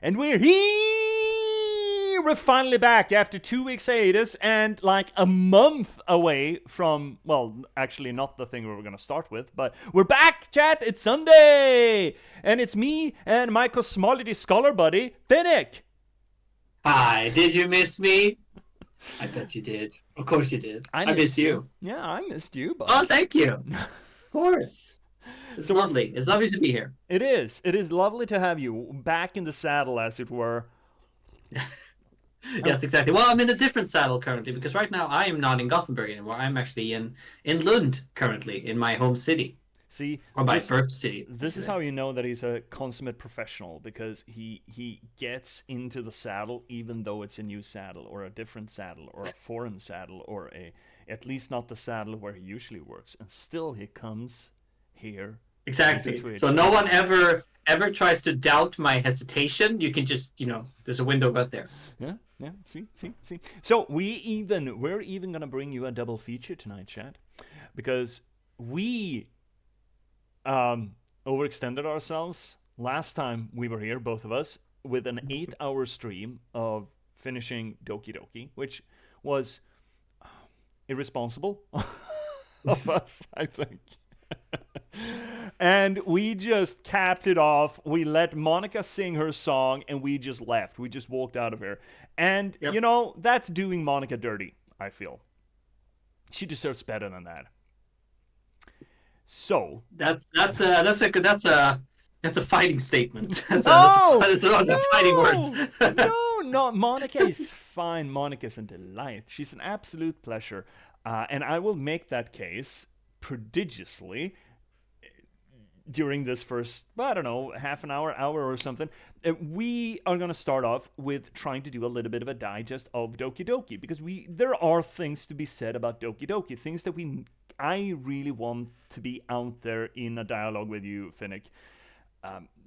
And we're here! We're finally back after 2 weeks hiatus and like a month away from, well, actually not the thing we were going to start with, but we're back, chat! It's Sunday! And it's me and my Cosmology Scholar buddy, Finnick! Hi, did you miss me? I bet you did. Of course you did. I missed you. Yeah, I missed you, bud. Oh, thank you. Of course. It's lovely. It's lovely to be here. It is. It is lovely to have you back in the saddle, as it were. Yes, exactly. Well, I'm in a different saddle currently because right now I am not in Gothenburg anymore. I'm actually in Lund currently, in my home city. See, or my birth city. This is how you know that he's a consummate professional, because he gets into the saddle even though it's a new saddle or a different saddle or a foreign saddle or at least not the saddle where he usually works, and still he comes here. Exactly. So no one ever tries to doubt my hesitation. You can just, there's a window right there. Yeah. See. So we're even gonna bring you a double feature tonight, chat, because we overextended ourselves last time we were here, both of us, with an 8-hour stream of finishing Doki Doki, which was irresponsible of us, I think. And we just capped it off. We let Monica sing her song, and we just left. We just walked out of here. And, that's doing Monica dirty, I feel. She deserves better than that. So that's a fighting statement. Those are fighting words. No, Monica is fine. Monica's a delight. She's an absolute pleasure, and I will make that case prodigiously during this first, I don't know, half an hour or something. We are going to start off with trying to do a little bit of a digest of Doki Doki, because there are things to be said about Doki Doki, things that I really want to be out there in a dialogue with you, Finnick.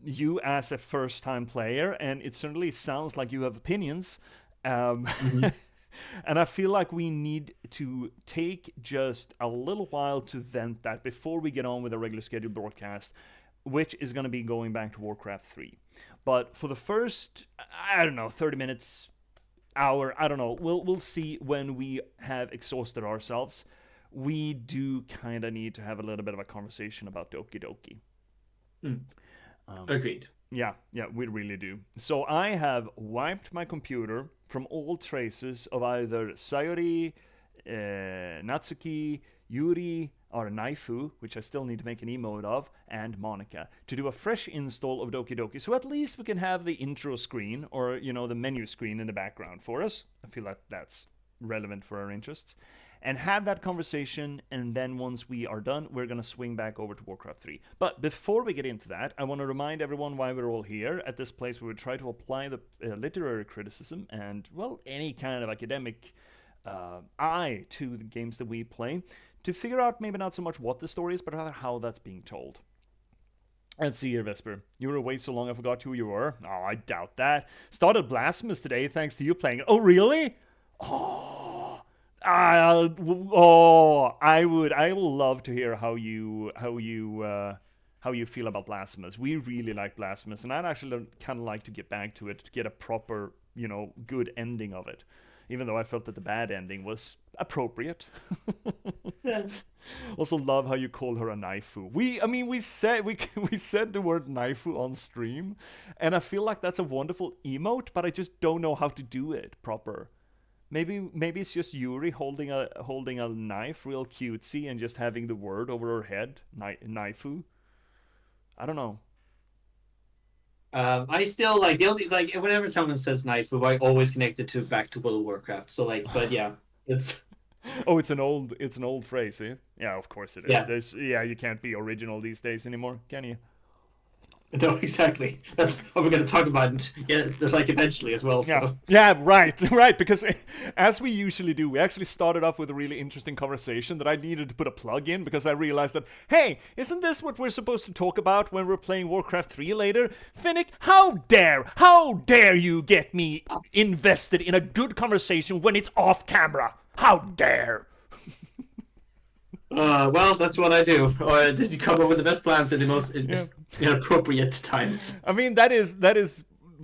You as a first-time player, and it certainly sounds like you have opinions. And I feel like we need to take just a little while to vent that before we get on with a regular scheduled broadcast, which is going to be going back to Warcraft 3. But for the first, 30 minutes, hour, we'll see when we have exhausted ourselves. We do kind of need to have a little bit of a conversation about Doki Doki. Agreed. Yeah, we really do. So I have wiped my computer from all traces of either Sayori, Natsuki, Yuri, or Naifu, which I still need to make an emote of, and Monica, to do a fresh install of Doki Doki. So at least we can have the intro screen, or, the menu screen in the background for us. I feel like that's relevant for our interests. And have that conversation, and then once we are done, we're going to swing back over to Warcraft 3. But before we get into that, I want to remind everyone why we're all here at this place where we try to apply the literary criticism and, well, any kind of academic eye to the games that we play, to figure out maybe not so much what the story is, but rather how that's being told. Let's see here, Vesper. You were away so long I forgot who you were. Oh, I doubt that. Started Blasphemous today thanks to you playing it. Oh, really? I will love to hear how you feel about Blasphemous. We really like Blasphemous, and I'd actually kind of like to get back to it to get a proper, good ending of it. Even though I felt that the bad ending was appropriate. Also love how you call her a naifu. We said the word naifu on stream, and I feel like that's a wonderful emote, but I just don't know how to do it proper. Maybe it's just Yuri holding a knife, real cutesy, and just having the word over her head, naifu. I don't know. I still the only whenever someone says naifu, I always connect it back to World of Warcraft. So but yeah, it's. Oh, it's an old phrase, eh? Yeah, of course it is. Yeah. You can't be original these days anymore, can you? No, exactly. That's what we're going to talk about, eventually as well. So. Yeah, right. Because as we usually do, we actually started off with a really interesting conversation that I needed to put a plug in, because I realized that, hey, isn't this what we're supposed to talk about when we're playing Warcraft 3 later? Finnick, how dare you get me invested in a good conversation when it's off camera? How dare! Well, that's what I do. Or did you come up with the best plans in the most inappropriate times? I mean, that is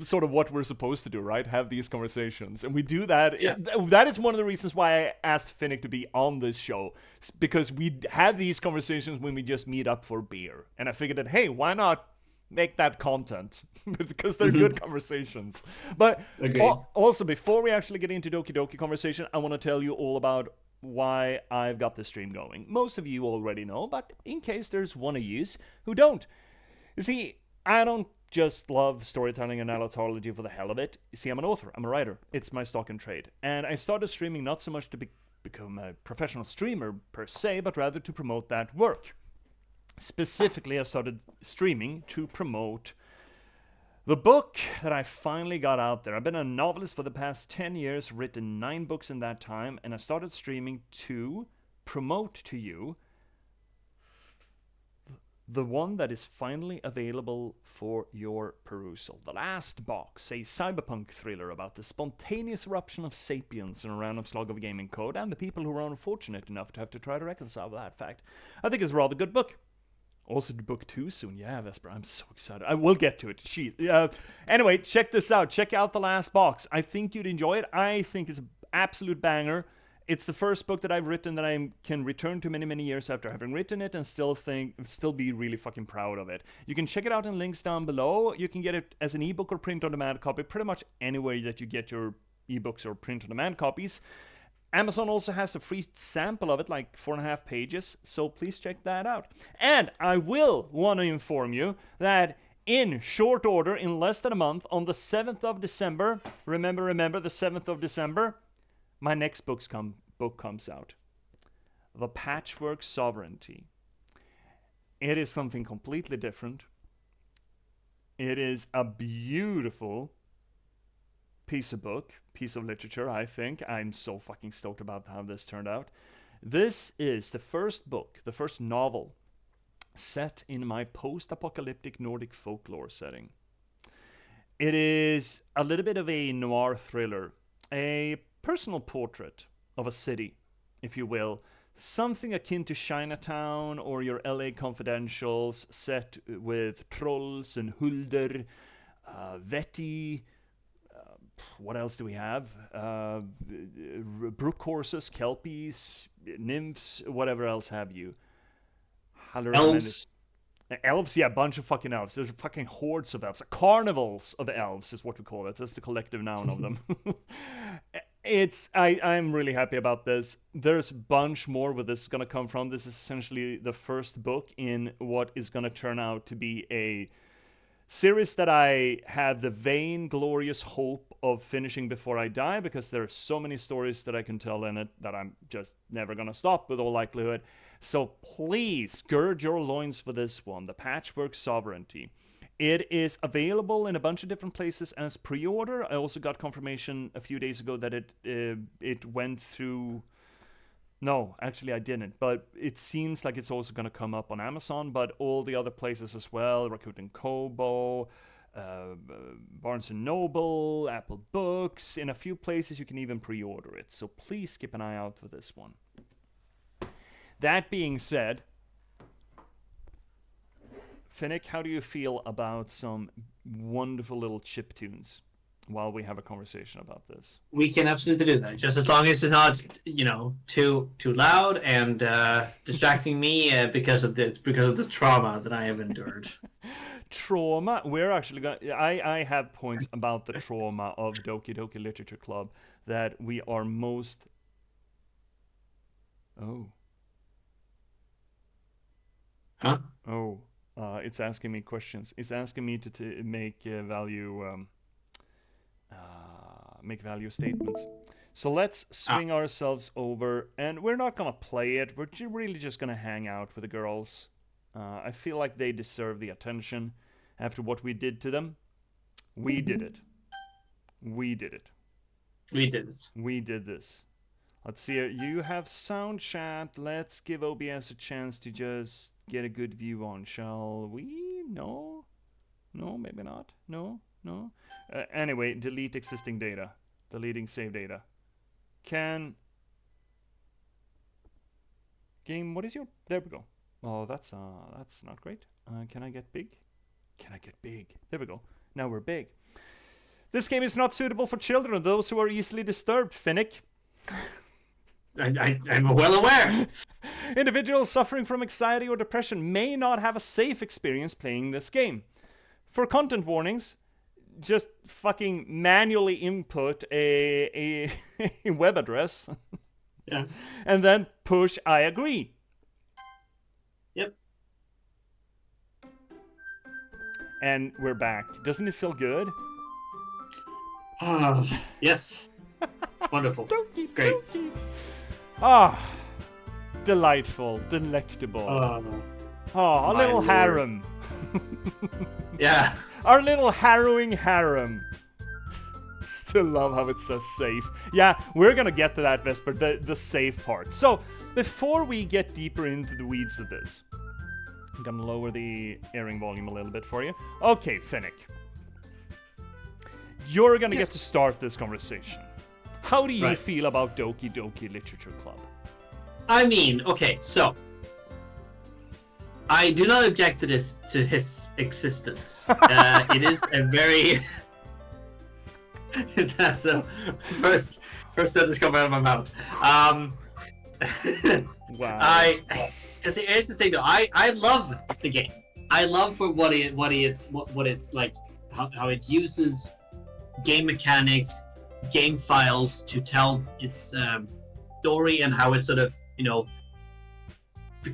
sort of what we're supposed to do, right? Have these conversations, and we do that. Yeah. That is one of the reasons why I asked Finnick to be on this show, because we have these conversations when we just meet up for beer, and I figured that, hey, why not make that content because they're good conversations. But Agreed. also, before we actually get into Doki Doki conversation, I want to tell you all about why I've got this stream going. Most of you already know, but in case there's one of yous who don't. You see, I don't just love storytelling and anthology for the hell of it. You see, I'm an author, I'm a writer. It's my stock and trade. And I started streaming not so much to become a professional streamer per se, but rather to promote that work. Specifically, I started streaming to promote the book that I finally got out there. I've been a novelist for the past 10 years, written 9 books in that time, and I started streaming to promote to you the one that is finally available for your perusal. The Last Box, a cyberpunk thriller about the spontaneous eruption of sapiens in a random slog of gaming code and the people who are unfortunate enough to have to try to reconcile that fact. I think it's a rather good book. Also, book 2 soon. Yeah, Vesper, I'm so excited. I will get to it. Anyway, check this out. Check out The Last Box. I think you'd enjoy it. I think it's an absolute banger. It's the first book that I've written that I can return to many, many years after having written it and still be really fucking proud of it. You can check it out in links down below. You can get it as an ebook or print-on-demand copy pretty much anywhere that you get your ebooks or print-on-demand copies. Amazon also has a free sample of it, like 4.5 pages, so please check that out. And I will want to inform you that in short order, in less than a month, on the 7th of December, remember, the 7th of December, my next book comes out. The Patchwork Sovereignty. It is something completely different. It is a beautiful piece of literature, I think. I'm so fucking stoked about how this turned out. This is the first book, the first novel, set in my post-apocalyptic Nordic folklore setting. It is a little bit of a noir thriller, a personal portrait of a city, if you will. Something akin to Chinatown or your LA Confidentials, set with trolls and hulder, Vetti. What else do we have? Brook horses, kelpies, nymphs, whatever else have you. Elves. Elves, yeah, a bunch of fucking elves. There's fucking hordes of elves. Carnivals of elves is what we call it. That's the collective noun of them. I'm really happy about this. There's a bunch more where this is going to come from. This is essentially the first book in what is going to turn out to be a series that I have the vain, glorious hope of finishing before I die, because there are so many stories that I can tell in it that I'm just never going to stop with all likelihood. So please gird your loins for this one, The Patchwork Sovereignty. It is available in a bunch of different places as pre-order. I also got confirmation a few days ago that it went through. No, actually I didn't, but it seems like it's also going to come up on Amazon, but all the other places as well, Rakuten Kobo, Barnes & Noble, Apple Books. In a few places you can even pre-order it, so please keep an eye out for this one. That being said, Finnick, how do you feel about some wonderful little chiptunes while we have a conversation about this? We can absolutely do that, just as long as it's not, too loud and distracting me because of the trauma that I have endured. Trauma. We're actually going. I have points about the trauma of Doki Doki Literature Club that we are most. Oh. Huh? Oh. It's asking me questions. It's asking me to make value. Make value statements. So let's swing ourselves over, and we're not gonna play it. We're really just gonna hang out with the girls. I feel like they deserve the attention after what we did to them. We did it. We did it. We did it. We did this. Let's see. You have sound chat. Let's give OBS a chance to just get a good view on. Shall we? No? No, maybe not. No? No? Anyway, delete existing data. Deleting save data. Game, what is your... There we go. Oh, that's not great. Can I get big? Can I get big? There we go. Now we're big. This game is not suitable for children or those who are easily disturbed, Finnick. I'm well aware. Individuals suffering from anxiety or depression may not have a safe experience playing this game. For content warnings, just fucking manually input a web address. Yeah. And then push I agree. Yep. And we're back. Doesn't it feel good? Yes. Wonderful. Great. Ah, delightful, delectable. A little Lord. harem. Yeah. Our little harrowing harem. Still love how it says safe. Yeah, we're gonna get to that, Vesper, the safe part. So, before we get deeper into the weeds of this, I'm gonna lower the airing volume a little bit for you. Okay, Finnick. You're gonna get to start this conversation. How do you feel about Doki Doki Literature Club? I mean, okay, so I do not object to his existence. It is a very that's a first sentence coming out of my mouth. Wow. Because here's the thing though, I love the game. I love for what it's like, how it uses game mechanics, game files to tell its story, and how it sort of,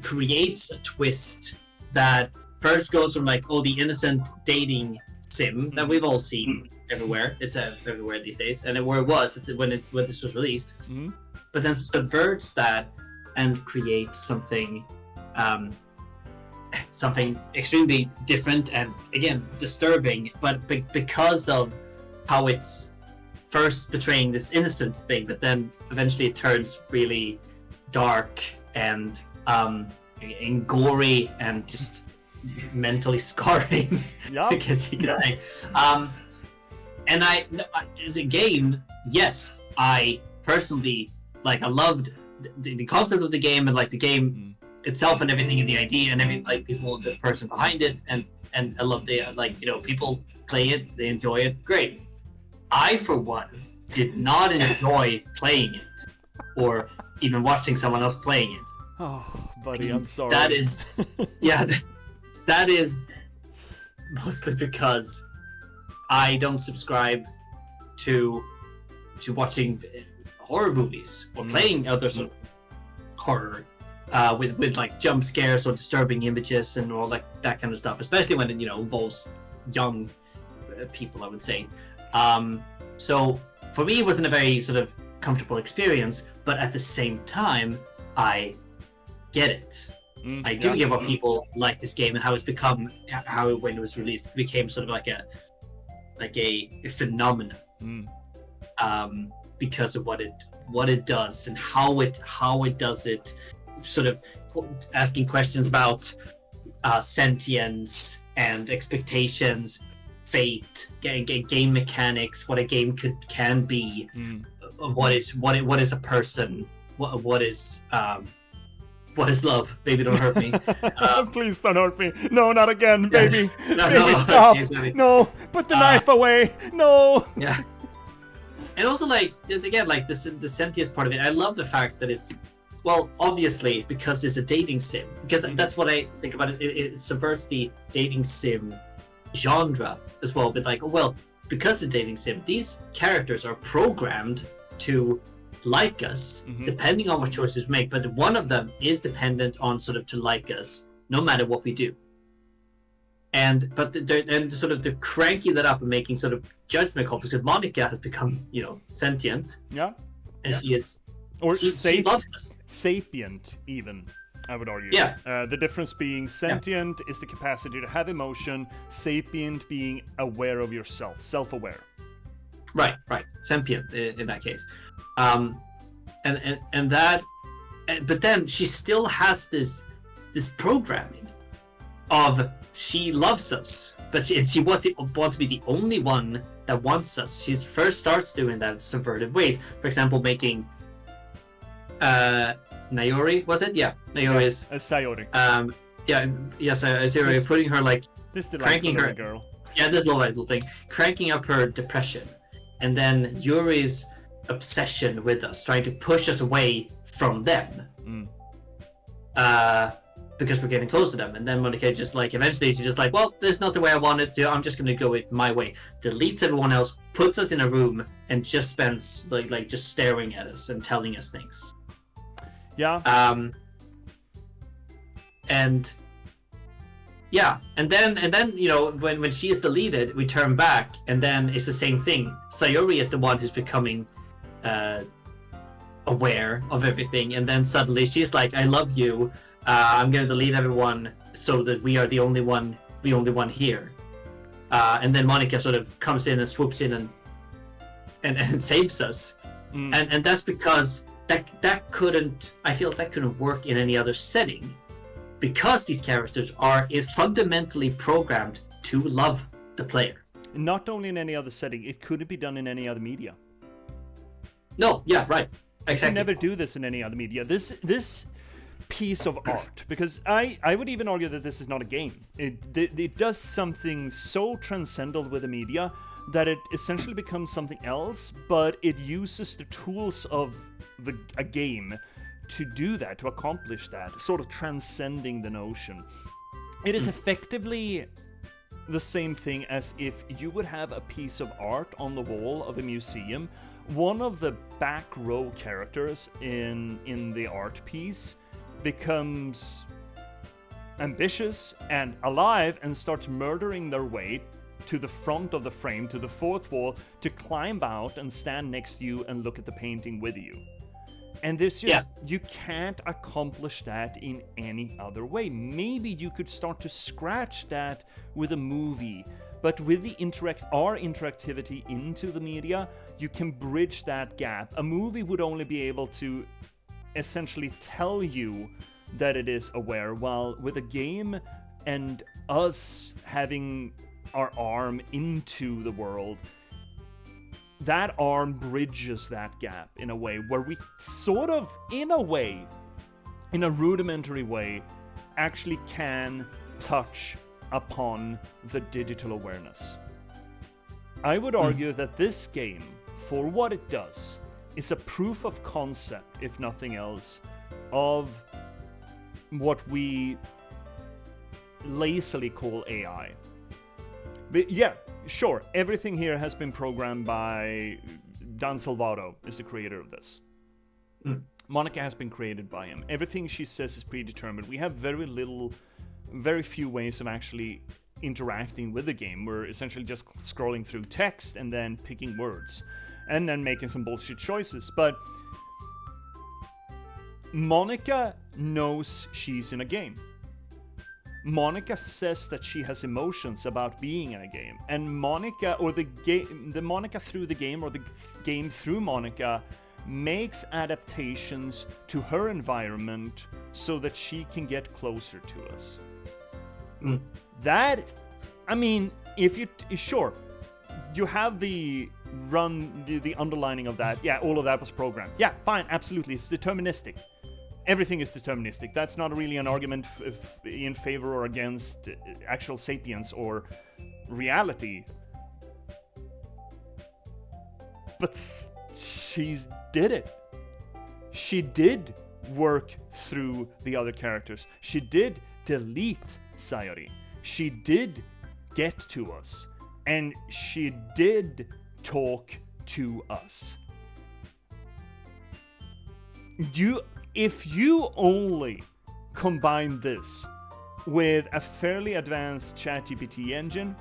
creates a twist that first goes from like, the innocent dating sim that we've all seen everywhere. It's everywhere these days, and where it was when this was released. Mm-hmm. But then subverts that and creates something extremely different and, again, disturbing, but because of how it's first betraying this innocent thing, but then eventually it turns really dark and gory and just mentally scarring, I guess you could say. And as a game, yes, I personally, I loved the concept of the game, and the game itself and everything, and the idea and everything, the person behind it, and I love the people play it, they enjoy it, great. I, for one, did not enjoy playing it, or even watching someone else playing it. Oh, buddy, I'm sorry. That is, that is mostly because I don't subscribe to watching horror movies or playing other sort of horror with jump scares or disturbing images and all that kind of stuff, especially when it involves young people, I would say. So for me, it wasn't a very sort of comfortable experience, but at the same time, I get it. I do get why people like this game and how it's become, when it was released, it became sort of like a phenomenon, because of what it does and how it does it, sort of asking questions about sentience and expectations, fate, game mechanics, what a game can be, what is a person, what is love? Baby, don't hurt me. Please don't hurt me. No, not again, baby. No, baby, stop. No, put the knife away. No. Yeah. And also, again, the sentience part of it, I love the fact that it's, well, obviously, because it's a dating sim. Because that's what I think about it. It subverts the dating sim genre as well. But because it's a dating sim, these characters are programmed to like us, depending on what choices we make. But one of them is dependent on sort of to like us, no matter what we do. But they're cranking that up and making sort of judgment calls, because Monica has become, sentient. Yeah. And she is, or she loves us. Sapient, even, I would argue. Yeah. The difference being sentient is the capacity to have emotion, sapient being aware of yourself, self-aware. Right. Sentient in that case. And that, but then she still has this programming of she loves us, but she wants to be the only one that wants us. She first starts doing that in subvertive ways. For example, making Nayori, was it? Yeah, Nayori is Sayori. Sayori, putting her this cranking her girl. Yeah, this little thing, cranking up her depression and then Yuri's obsession with us, trying to push us away from them, because we're getting close to them. And then Monica just like eventually she's just like, well, this is not the way I wanted to. I'm just going to go it my way. Deletes everyone else, puts us in a room, and just spends like just staring at us and telling us things. Yeah. And yeah, and then you know when she is deleted, we turn back, and then it's the same thing. Sayori is the one who's becoming aware of everything, and then suddenly she's like, "I love you. I'm gonna delete everyone so that we are the only one here." And then Monica sort of comes in and swoops in and saves us, and that's because that couldn't. I feel that couldn't work in any other setting. Because these characters are fundamentally programmed to love the player. Not only in any other setting, it couldn't be done in any other media. No, yeah, right. Exactly. You can never do this in any other media. This piece of art, because I would even argue that this is not a game. It does something so transcendental with the media that it essentially becomes something else, but it uses the tools of a game to do that, to accomplish that, sort of transcending the notion. It is effectively the same thing as if you would have a piece of art on the wall of a museum. One of the back row characters in the art piece becomes ambitious and alive and starts murdering their way to the front of the frame, to the fourth wall, to climb out and stand next to you and look at the painting with you. And this just, you can't accomplish that in any other way. Maybe you could start to scratch that with a movie, but with the our interactivity into the media, you can bridge that gap. A movie would only be able to essentially tell you that it is aware, while with a game and us having our arm into the world, that arm bridges that gap in a way where we sort of, in a rudimentary way, actually can touch upon the digital awareness. I would argue that this game, for what it does, is a proof of concept, if nothing else, of what we lazily call AI. But yeah, sure, everything here has been programmed by Team Salvato, is the creator of this. Monica has been created by him. Everything she says is predetermined. We have very few ways of actually interacting with the game. We're essentially just scrolling through text and then picking words and then making some bullshit choices. But Monica knows she's in a game. Monica says that she has emotions about being in a game, and Monica, or the Monica through the game, or the game through Monica, makes adaptations to her environment so that she can get closer to us. That, I mean, if you sure, you have the underlining of that. Yeah, all of that was programmed. Yeah, fine, absolutely, it's deterministic. Everything is deterministic. That's not really an argument in favor or against actual sapience or reality. But she did it. She did work through the other characters. She did delete Sayori. She did get to us. And she did talk to us. If you only combine this with a fairly advanced ChatGPT engine,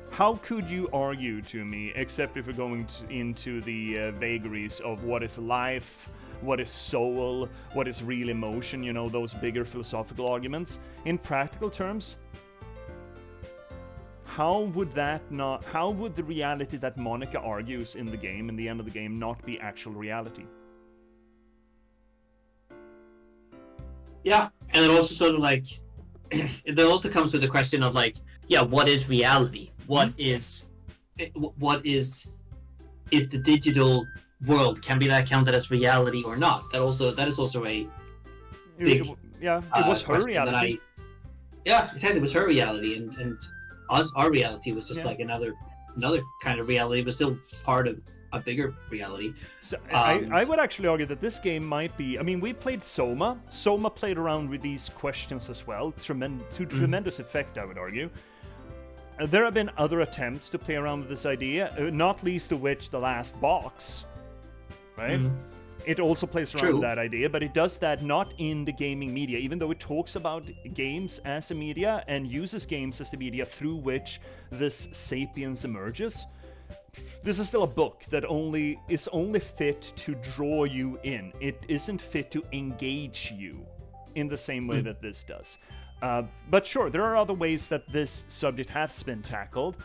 how could you argue to me, except if we're going into the vagaries of what is life, what is soul, what is real emotion, you know, those bigger philosophical arguments. In practical terms, how would the reality that Monica argues in the game, in the end of the game, not be actual reality? Yeah, and it also sort of like, it also comes to the question of like, yeah, what is reality? What is the digital world? Can be that counted as reality or not? That is also a big it was her reality. Yeah, exactly, it was her reality, and our reality was just Yeah. like another kind of reality, but still part of a bigger reality. So I would actually argue that this game might be. I mean, we played Soma. Soma played around with these questions as well, to tremendous effect, I would argue. There have been other attempts to play around with this idea, not least of which the last box, right? It also plays around with that idea, but it does that not in the gaming media, even though it talks about games as a media and uses games as the media through which this sapience emerges. This is still a book that is only fit to draw you in. It isn't fit to engage you in the same way that this does. But sure, there are other ways that this subject has been tackled.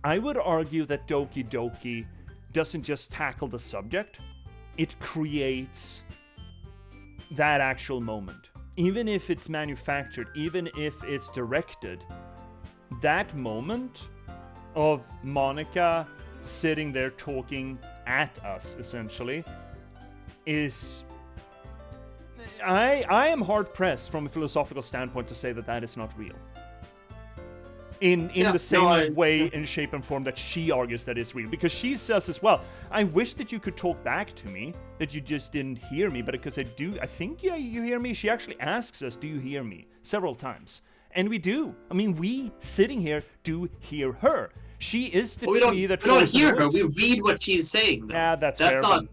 I would argue that Doki Doki doesn't just tackle the subject, it creates that actual moment. Even if it's manufactured, even if it's directed, that moment of Monica sitting there talking at us, essentially, is... I am hard-pressed from a philosophical standpoint to say that that is not real. In the same way, in shape and form that she argues that is real. Because she says as well, I wish that you could talk back to me, that you just didn't hear me, but because I think you hear me. She actually asks us, do you hear me? Several times. And we do. I mean, we, sitting here, do hear her. She is the tree that... We don't hear her, we read what she's saying, though. Yeah, that's fair. Not...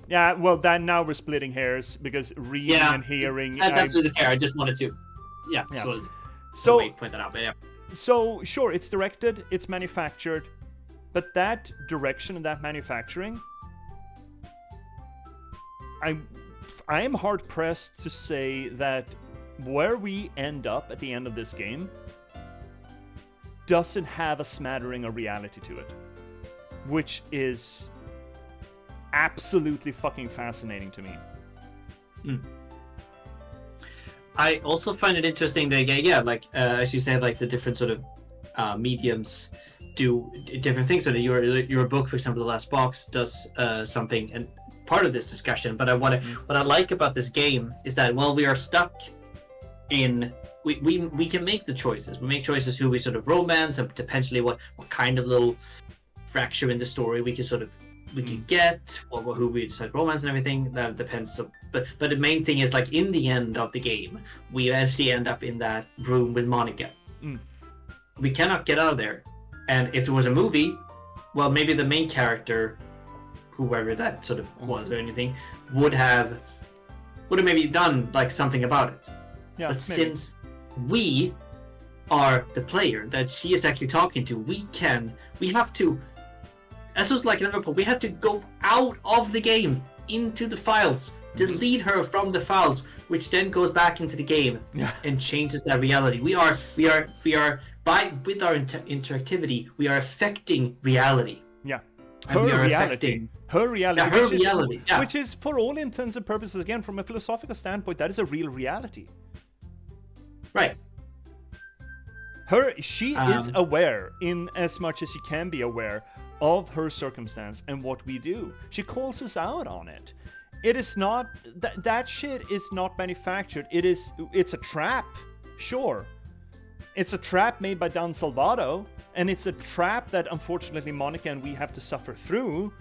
Yeah, well, now we're splitting hairs, because reading and hearing... That's absolutely fair, I just wanted to... Yeah, just wanted to point that out, but yeah. So, sure, it's directed, it's manufactured, but that direction and that manufacturing... I am hard-pressed to say that where we end up at the end of this game doesn't have a smattering of reality to it, which is absolutely fucking fascinating to me. I also find it interesting that, like, as you said, like the different sort of mediums do different things. So your book, for example, The Last Box, does something, and part of this discussion. But what I like about this game is that while we are stuck in... We can make the choices. We make choices who we sort of romance, and potentially what kind of little fracture in the story we can get, or who we decide romance and everything. That depends. But the main thing is, like, in the end of the game, we eventually end up in that room with Monica. We cannot get out of there. And if it was a movie, well, maybe the main character, whoever that sort of was or anything, would have maybe done like something about it. Yeah, but maybe. Since we are the player that she is actually talking to, we have to, as was like in Liverpool, we have to go out of the game into the files, delete her from the files, which then goes back into the game and changes that reality. We are with our interactivity, we are affecting reality. Yeah. And we are affecting her reality. Her reality. Which is, for all intents and purposes, again, from a philosophical standpoint, that is a real reality. Right. She is aware, in as much as she can be aware, of her circumstance and what we do. She calls us out on it. It is not... That shit is not manufactured. It's a trap. Sure. It's a trap made by Team Salvato, and it's a trap that, unfortunately, Monica and we have to suffer through.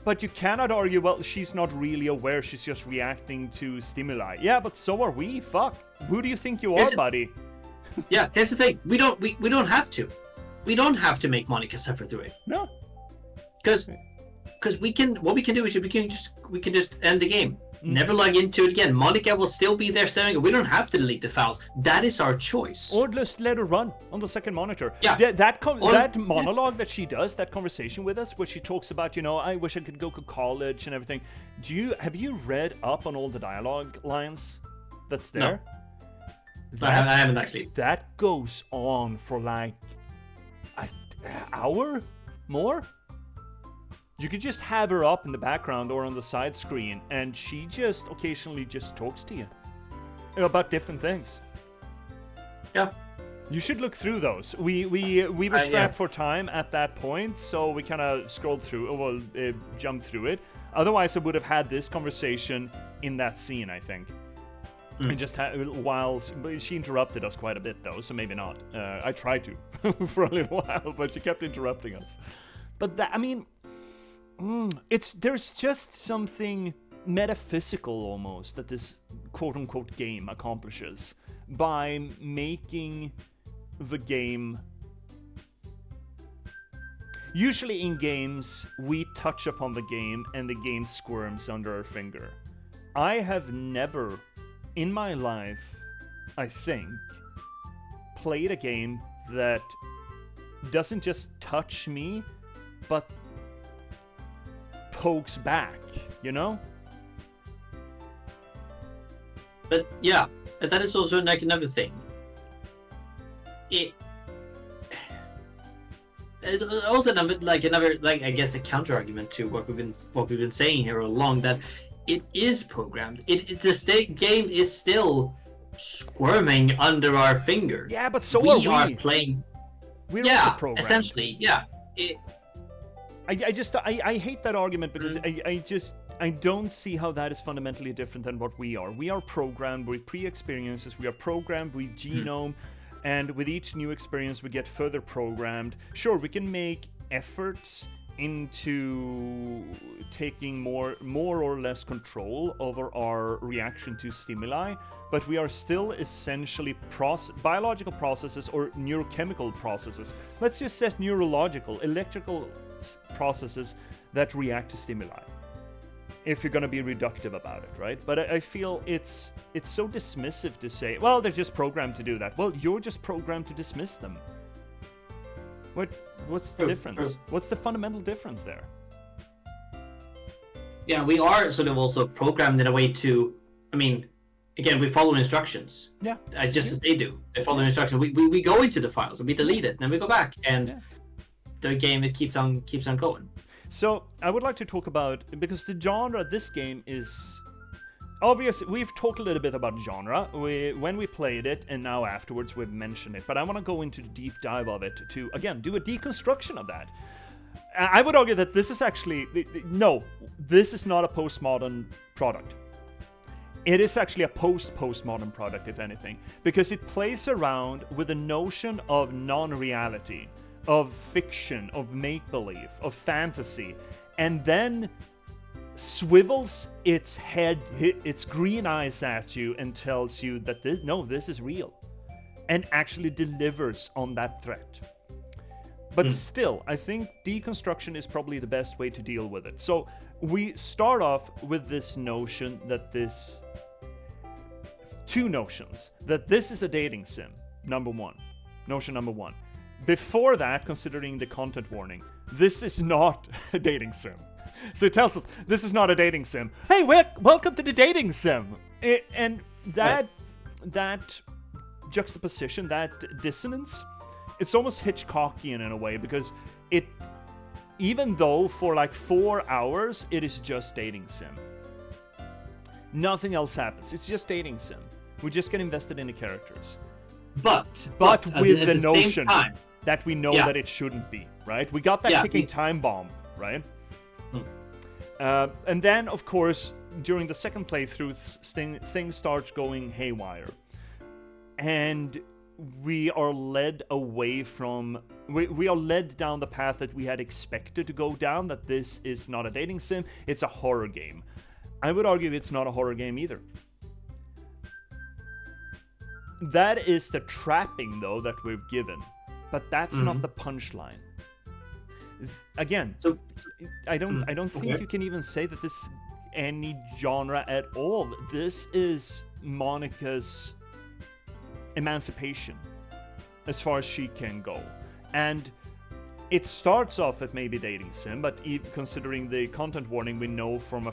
But you cannot argue, well, she's not really aware, she's just reacting to stimuli. Yeah, but so are we. Fuck. Who do you think you are, buddy? Yeah, here's the thing. We don't have to. We don't have to make Monica suffer through it. No. Because what we can do is we can just end the game. Never log into it again. Monica will still be there staring. We don't have to delete the files. That is our choice. Or just let her run on the second monitor. Yeah. That monologue that she does, that conversation with us, where she talks about, I wish I could go to college and everything. Have you read up on all the dialogue lines that's there? No. I haven't actually. That goes on for like an hour more. You could just have her up in the background or on the side screen, and she just occasionally just talks to you about different things. Yeah. You should look through those. We were strapped for time at that point, so we kind of scrolled through, jumped through it. Otherwise, I would have had this conversation in that scene, I think. And just while she interrupted us quite a bit, though, so maybe not. I tried to for a little while, but she kept interrupting us. But that, I mean, there's just something metaphysical almost that this quote-unquote game accomplishes by making the game. Usually in games, we touch upon the game and the game squirms under our finger. I have never, in my life, I think, played a game that doesn't just touch me, but pokes back, you know? But yeah, that is also like another thing. It's also another I guess a counter argument to what we've been saying here all along, that it is programmed. The game is still squirming under our finger. Yeah, but so we are are playing. We're yeah, also programmed. essentially, yeah. I hate that argument because I don't see how that is fundamentally different than what we are. We are programmed with pre-experiences. We are programmed with genome. And with each new experience, we get further programmed. Sure, we can make efforts into taking more or less control over our reaction to stimuli, but we are still essentially biological processes or neurochemical processes. Let's just say neurological, electrical processes that react to stimuli, if you're going to be reductive about it, right? But I feel it's so dismissive to say, well, they're just programmed to do that. Well, you're just programmed to dismiss them. What's the difference? What's the fundamental difference there? Yeah, we are sort of also programmed in a way to, I mean, again, we follow instructions. Yeah. Just as they do. They follow instructions. We go into the files and we delete it, and then we go back, and the game keeps on going. So I would like to talk about, because the genre of this game is obvious. We've talked a little bit about genre when we played it, and now afterwards we've mentioned it. But I want to go into the deep dive of it to, again, do a deconstruction of that. I would argue that this is actually, no, this is not a postmodern product. It is actually a postmodern product, if anything, because it plays around with the notion of non-reality, of fiction, of make-believe, of fantasy, and then swivels its head, its green eyes at you and tells you that this is real, and actually delivers on that threat. But still, I think deconstruction is probably the best way to deal with it. So we start off with this notion that two notions, that this is a dating sim, notion number one. Before that, considering the content warning, this is not a dating sim. So it tells us, this is not a dating sim. Hey, welcome to the dating sim! And that juxtaposition, that dissonance, it's almost Hitchcockian in a way, because even though for like 4 hours, it is just dating sim. Nothing else happens. It's just dating sim. We just get invested in the characters. But with the notion that we know that it shouldn't be, right? We got that ticking time bomb, right? And then, of course, during the second playthrough, things start going haywire. And we are led away from... We are led down the path that we had expected to go down, that this is not a dating sim, it's a horror game. I would argue it's not a horror game either. That is the trapping, though, that we've given. But that's not the punchline. Again, so I don't think you can even say that this is any genre at all. This is Monica's emancipation, as far as she can go. And it starts off at maybe dating sim, but considering the content warning, we know from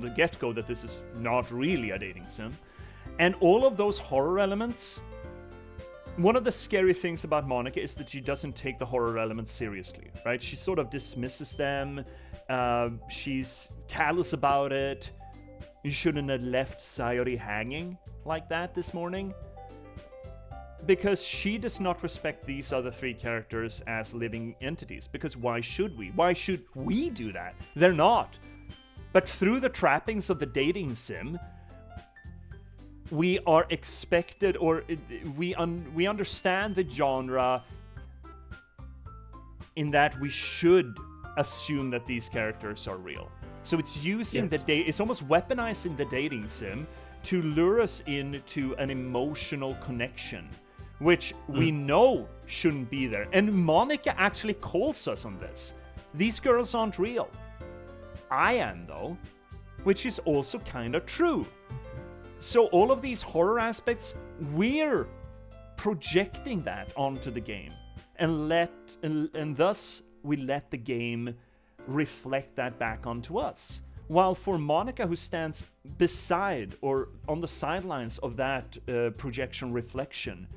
the get-go that this is not really a dating sim. And all of those horror elements, one of the scary things about Monica is that she doesn't take the horror elements seriously, right? She sort of dismisses them. She's callous about it. You shouldn't have left Sayori hanging like that this morning. Because she does not respect these other three characters as living entities. Because why should we? Why should we do that? They're not. But through the trappings of the dating sim, we are expected, or we understand the genre in that we should assume that these characters are real. So it's using it's almost weaponizing the dating sim to lure us into an emotional connection, which we know shouldn't be there. And Monica actually calls us on this. These girls aren't real. I am, though, which is also kind of true. So all of these horror aspects, we're projecting that onto the game, and thus we let the game reflect that back onto us. While for Monica, who stands beside or on the sidelines of that projection reflection,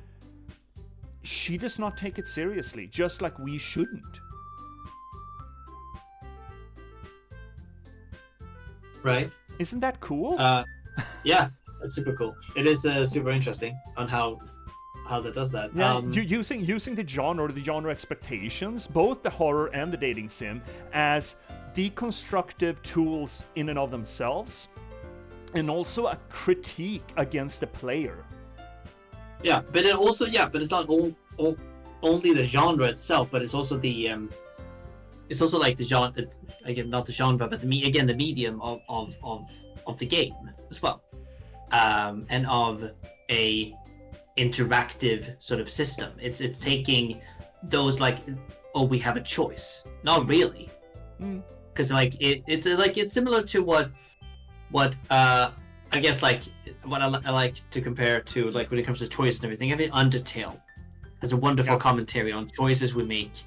she does not take it seriously, just like we shouldn't. Right. Isn't that cool? Yeah, that's super cool. It is super interesting on how that does that. Yeah, using the genre, or the genre expectations, both the horror and the dating sim, as deconstructive tools in and of themselves, and also a critique against the player. Yeah, but it also but it's not only the genre itself, but it's also the it's also like the genre, again, not the genre, but the medium of the game as well, and of a interactive sort of system. It's taking those, like, oh, we have a choice. Not really, because it's similar to what I guess, like, what I like to compare to, like, when it comes to choice and everything. I think Undertale has a wonderful commentary on choices we make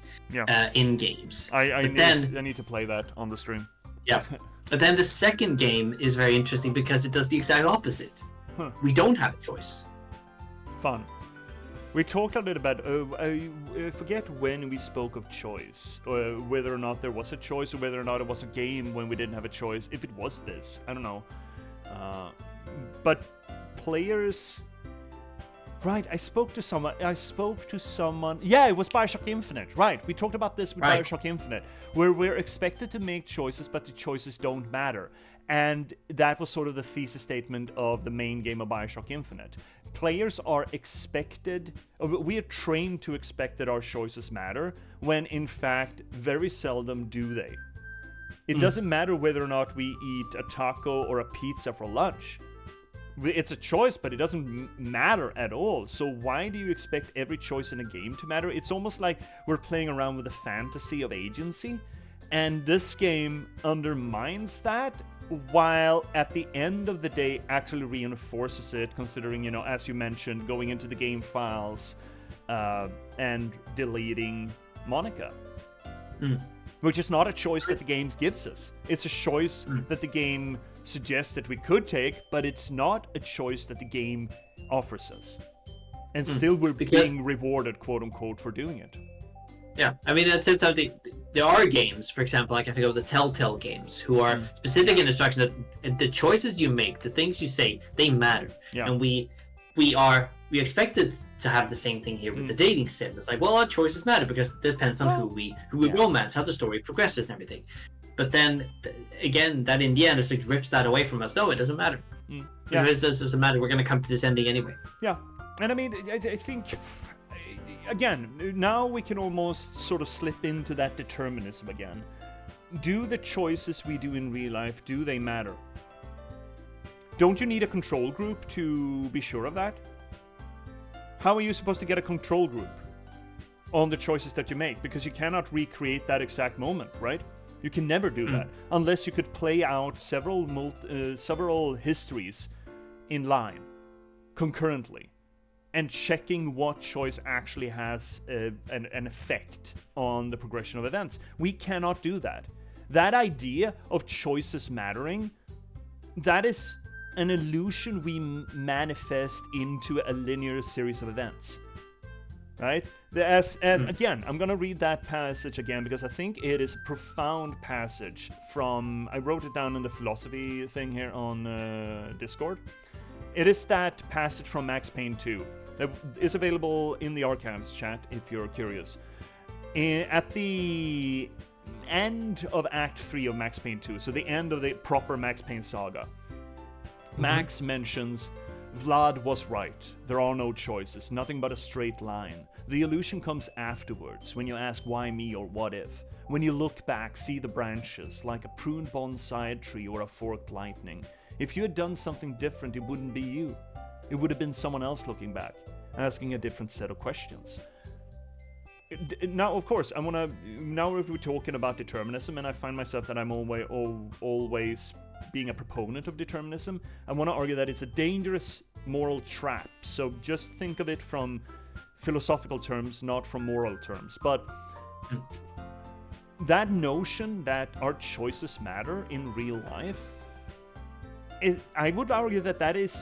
in games. I need to play that on the stream. Yeah. But then the second game is very interesting because it does the exact opposite. We don't have a choice. Fun. We talked a little about, I forget when we spoke of choice, or whether or not there was a choice, or whether or not it was a game when we didn't have a choice. If it was this, I don't know. But players... Right, I spoke to someone. Yeah, it was Bioshock Infinite. Right, we talked about this with Bioshock Infinite, where we're expected to make choices, but the choices don't matter. And that was sort of the thesis statement of the main game of Bioshock Infinite. Players are expected, we are trained to expect that our choices matter, when in fact, very seldom do they. It doesn't matter whether or not we eat a taco or a pizza for lunch. It's a choice, but it doesn't matter at all. So why do you expect every choice in a game to matter? It's almost like we're playing around with the fantasy of agency, and this game undermines that, while at the end of the day actually reinforces it, considering, as you mentioned, going into the game files and deleting Monica. Which is not a choice that the game gives us. It's a choice that the game suggests that we could take, but it's not a choice that the game offers us. And still we're being rewarded, quote unquote, for doing it. Yeah, I mean, at the same time, there are games, for example, like I think of the Telltale games, who are specific in instruction that the choices you make, the things you say, they matter. Yeah. And we expected to have the same thing here with the dating sim. It's like, well, our choices matter because it depends on who we romance, how the story progresses and everything. But then, again, that in the end, just like rips that away from us. No, it doesn't matter. Yeah. It doesn't matter. We're going to come to this ending anyway. Yeah. And I mean, I think, again, now we can almost sort of slip into that determinism again. Do the choices we do in real life, do they matter? Don't you need a control group to be sure of that? How are you supposed to get a control group on the choices that you make? Because you cannot recreate that exact moment, right? You can never do that unless you could play out several histories in line concurrently, and checking what choice actually has an effect on the progression of events. We cannot do that. That idea of choices mattering, that is an illusion we manifest into a linear series of events. Right? Again, I'm going to read that passage again because I think it is a profound passage from... I wrote it down in the philosophy thing here on Discord. It is that passage from Max Payne 2. That is available in the archives chat if you're curious. At the end of Act 3 of Max Payne 2, so the end of the proper Max Payne saga, Max mentions Vlad was right. There are no choices, nothing but a straight line. The illusion comes afterwards, when you ask why me or what if. When you look back, see the branches, like a pruned bonsai tree or a forked lightning. If you had done something different, it wouldn't be you. It would have been someone else looking back, asking a different set of questions. Now, of course, now we're talking about determinism, and I find myself that I'm always being a proponent of determinism. I want to argue that it's a dangerous moral trap. So just think of it from philosophical terms, not from moral terms. But that notion that our choices matter in real life, I would argue that is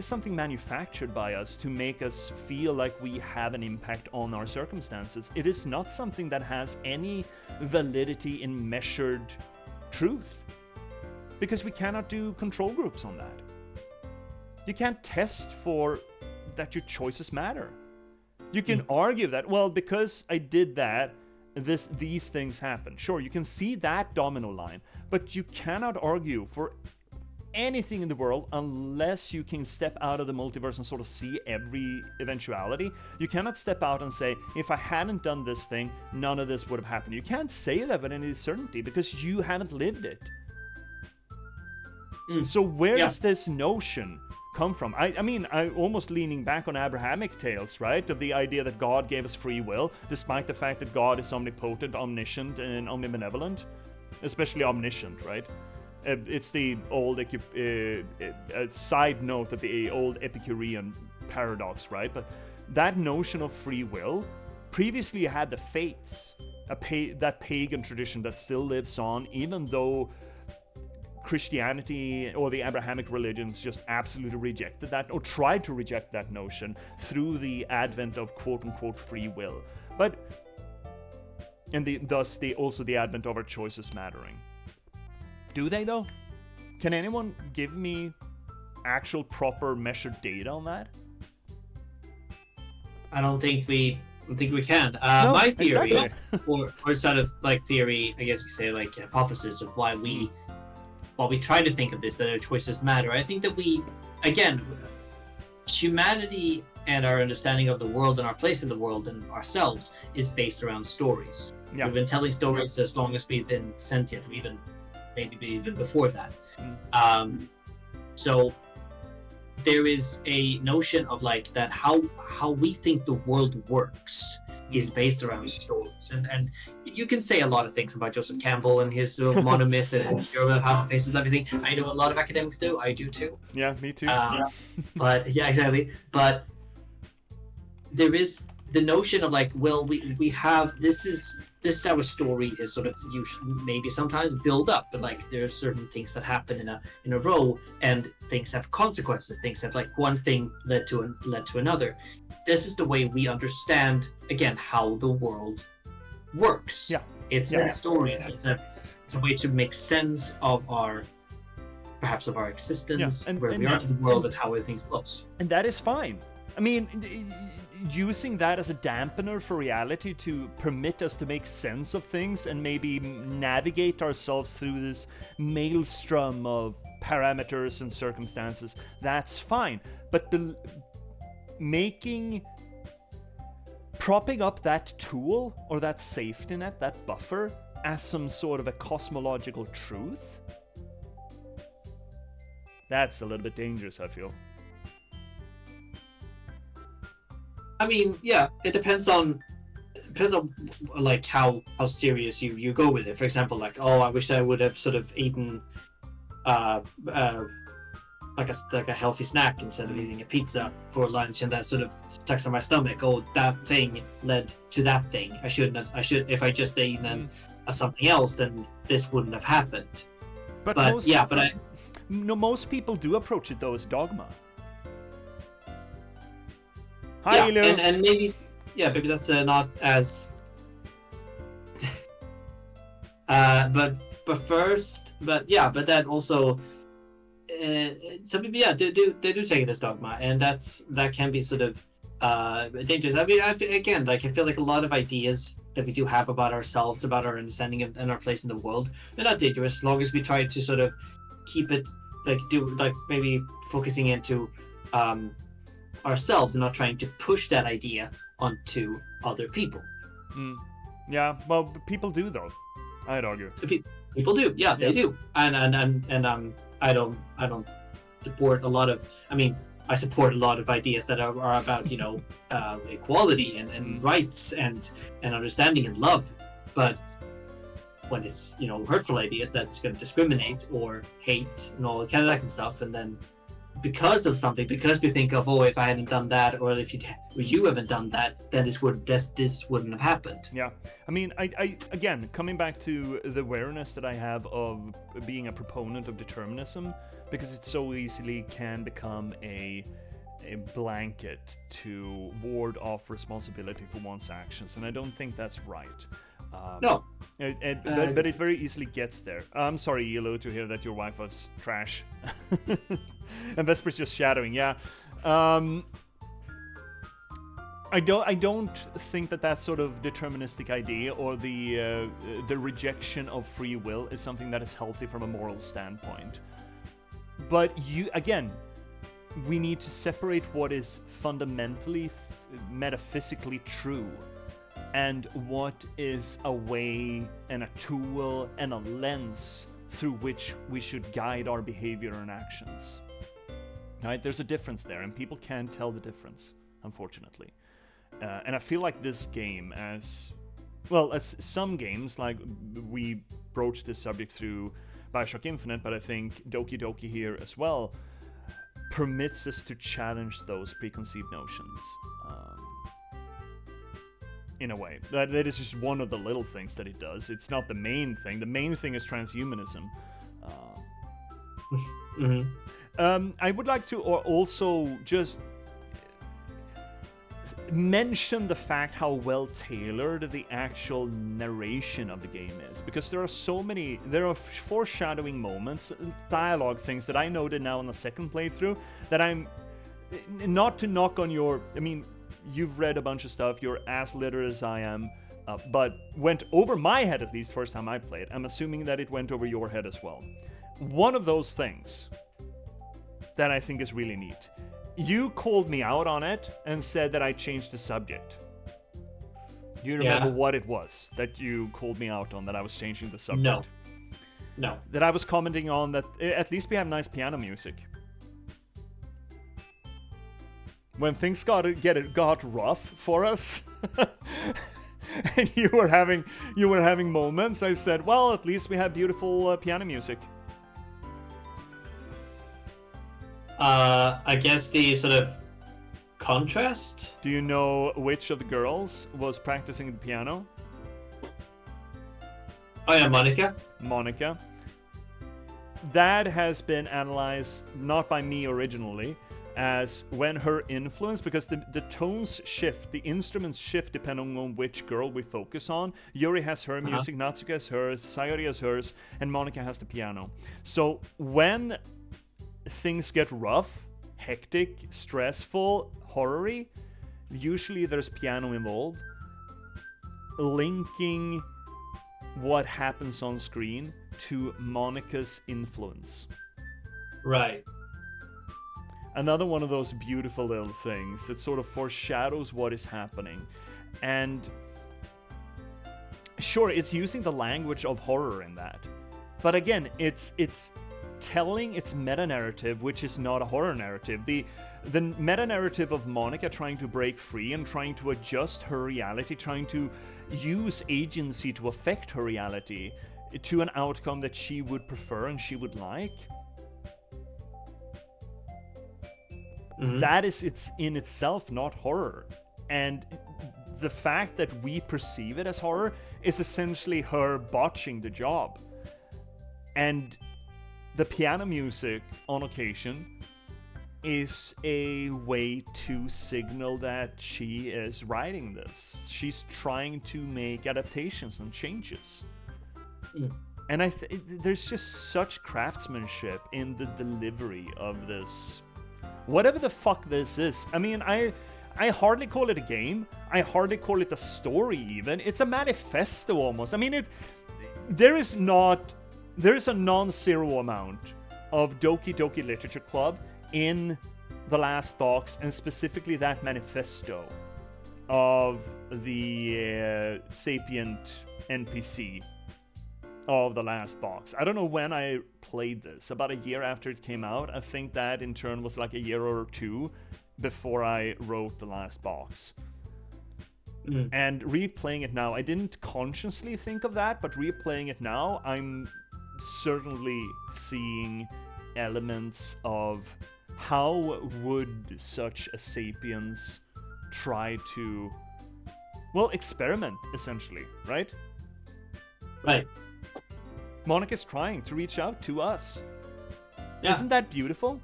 something manufactured by us to make us feel like we have an impact on our circumstances. It is not something that has any validity in measured truth, because we cannot do control groups on that. You can't test for that your choices matter. You can argue that, well, because I did that, these things happen. Sure, you can see that domino line, but you cannot argue for anything in the world unless you can step out of the multiverse and sort of see every eventuality. You cannot step out and say, if I hadn't done this thing, none of this would have happened. You can't say that with any certainty because you haven't lived it. So where does this notion come from? I mean, I'm almost leaning back on Abrahamic tales, right? Of the idea that God gave us free will, despite the fact that God is omnipotent, omniscient, and omnibenevolent. Especially omniscient, right? It's the old side note of the old Epicurean paradox, right? But that notion of free will, previously you had the fates, that pagan tradition that still lives on, even though Christianity or the Abrahamic religions just absolutely rejected that, or tried to reject that notion through the advent of quote-unquote free will. Thus also the advent of our choices mattering. Do they, though? Can anyone give me actual proper measured data on that? I don't think we can. No, my theory, exactly. or sort of like theory, I guess you could say, like hypothesis of why we try to think of this, that our choices matter. I think that humanity and our understanding of the world and our place in the world and ourselves is based around stories. Yeah. We've been telling stories as long as we've been sentient, maybe even before that. So there is a notion of like that how we think the world works is based around stories, and you can say a lot of things about Joseph Campbell and his monomyth and your half the faces and everything. I know a lot of academics do. I do too. Yeah, me too. But yeah, exactly. But there is the notion of like, well, we have this is our story is sort of usually maybe sometimes build up, but like there are certain things that happen in a row, and things have consequences. Things have like one thing led to another. This is the way we understand again how the world works. Yeah, it's a story. It's a way to make sense of our existence, and where we are in the world, and how everything flows. And that is fine. I mean, using that as a dampener for reality to permit us to make sense of things and maybe navigate ourselves through this maelstrom of parameters and circumstances, that's fine. But propping up that tool or that safety net, that buffer, as some sort of a cosmological truth, that's a little bit dangerous, I feel. I mean, yeah, it depends on like how serious you go with it. For example, like, oh, I wish I would have sort of eaten like a healthy snack instead of eating a pizza for lunch, and that sort of stuck in my stomach. Oh, that thing led to that thing. I should if I just eaten something else, then this wouldn't have happened. But most people do approach it though as dogma. Hi, yeah, and maybe that's not as but then also some people they do take it as dogma, and that can be sort of dangerous. I mean, I feel like a lot of ideas that we do have about ourselves, about our understanding and our place in the world, they're not dangerous as long as we try to sort of keep it like maybe focusing into ourselves and not trying to push that idea onto other people. Yeah, well, people do though. I'd argue. People do, yeah, they do, and I don't support a lot of. I mean, I support a lot of ideas that are about equality and rights and understanding and love, but when it's hurtful ideas that's going to discriminate or hate and all that kind of stuff, and then because of something, because we think of, oh, if I hadn't done that, or if you haven't done that, then this wouldn't have happened. Yeah, I mean, I again, coming back to the awareness that I have of being a proponent of determinism, because it so easily can become a blanket to ward off responsibility for one's actions, and I don't think that's right. No. But it very easily gets there. I'm sorry, Elo, to hear that your wife was trash. And Vesper's just shadowing, yeah. I don't think that sort of deterministic idea or the rejection of free will is something that is healthy from a moral standpoint. But we need to separate what is fundamentally, metaphysically true and what is a way and a tool and a lens through which we should guide our behavior and actions. Right? There's a difference there, and people can't tell the difference, unfortunately. And I feel like this game, as some games, like we broached this subject through Bioshock Infinite, but I think Doki Doki here as well, permits us to challenge those preconceived notions. In a way. That is just one of the little things that it does. It's not the main thing. The main thing is transhumanism. I would like to also just mention the fact how well tailored the actual narration of the game is, because there are foreshadowing moments, dialogue things that I noted now on the second playthrough that I'm not to knock on your. I mean, you've read a bunch of stuff, you're as literate as I am, but went over my head at least first time I played. I'm assuming that it went over your head as well. One of those things that I think is really neat. You called me out on it and said that I changed the subject. Do you remember what it was that you called me out on, that I was changing the subject? No. That I was commenting on that at least we have nice piano music. When things got rough for us, and you were having moments, I said, well, at least we have beautiful piano music. I guess the sort of contrast. Do you know which of the girls was practicing the piano? Oh yeah, Monica. That has been analyzed, not by me originally, as when her influence, because the tones shift, the instruments shift depending on which girl we focus on. Yuri has her music, Natsuka has hers, Sayori has hers, and Monica has the piano. So when things get rough, hectic, stressful, horror-y, usually there's piano involved, linking what happens on screen to Monica's influence. Right. Another one of those beautiful little things that sort of foreshadows what is happening. And sure, it's using the language of horror in that. But again, it's telling its meta-narrative, which is not a horror narrative. The meta-narrative of Monica trying to break free and trying to adjust her reality, trying to use agency to affect her reality to an outcome that she would prefer and she would like. That is, it's in itself not horror. And the fact that we perceive it as horror is essentially her botching the job. And the piano music on occasion is a way to signal that she is writing this. She's trying to make adaptations and changes. And there's just such craftsmanship in the delivery of this. Whatever the fuck this is. I mean, I hardly call it a game. I hardly call it a story even. It's a manifesto almost. I mean, there is a non-zero amount of Doki Doki Literature Club in the last box, and specifically that manifesto of the sapient NPC of the last box. I don't know when I played this, about a year after it came out. I think that in turn was like a year or two before I wrote the last box. And replaying it now, I didn't consciously think of that, but replaying it now, I'm certainly seeing elements of how would such a sapiens try to, well, experiment, essentially, right? Right. Monica's trying to reach out to us. Yeah. Isn't that beautiful?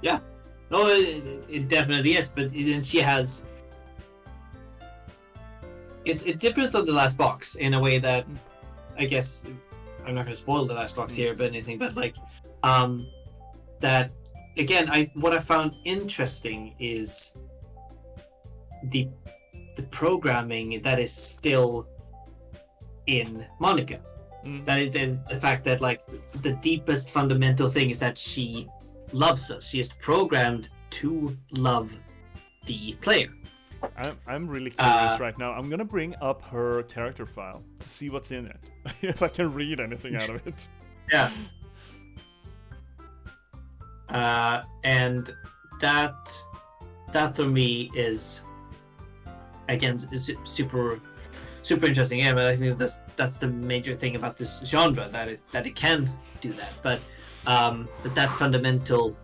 Yeah. No, it definitely is, but she has... It's different from the last box in a way that, I guess, I'm not going to spoil the last box here, but anything, but like, that, again, what I found interesting is the programming that is still in Monica. That is the fact that, like, the deepest fundamental thing is that she loves us. She is programmed to love the player. I'm really curious right now. I'm gonna bring up her character file to see what's in it. If I can read anything out of it. Yeah. And that for me is, again, is super interesting. Yeah, but I think that's the major thing about this genre, that it can do that. But that fundamental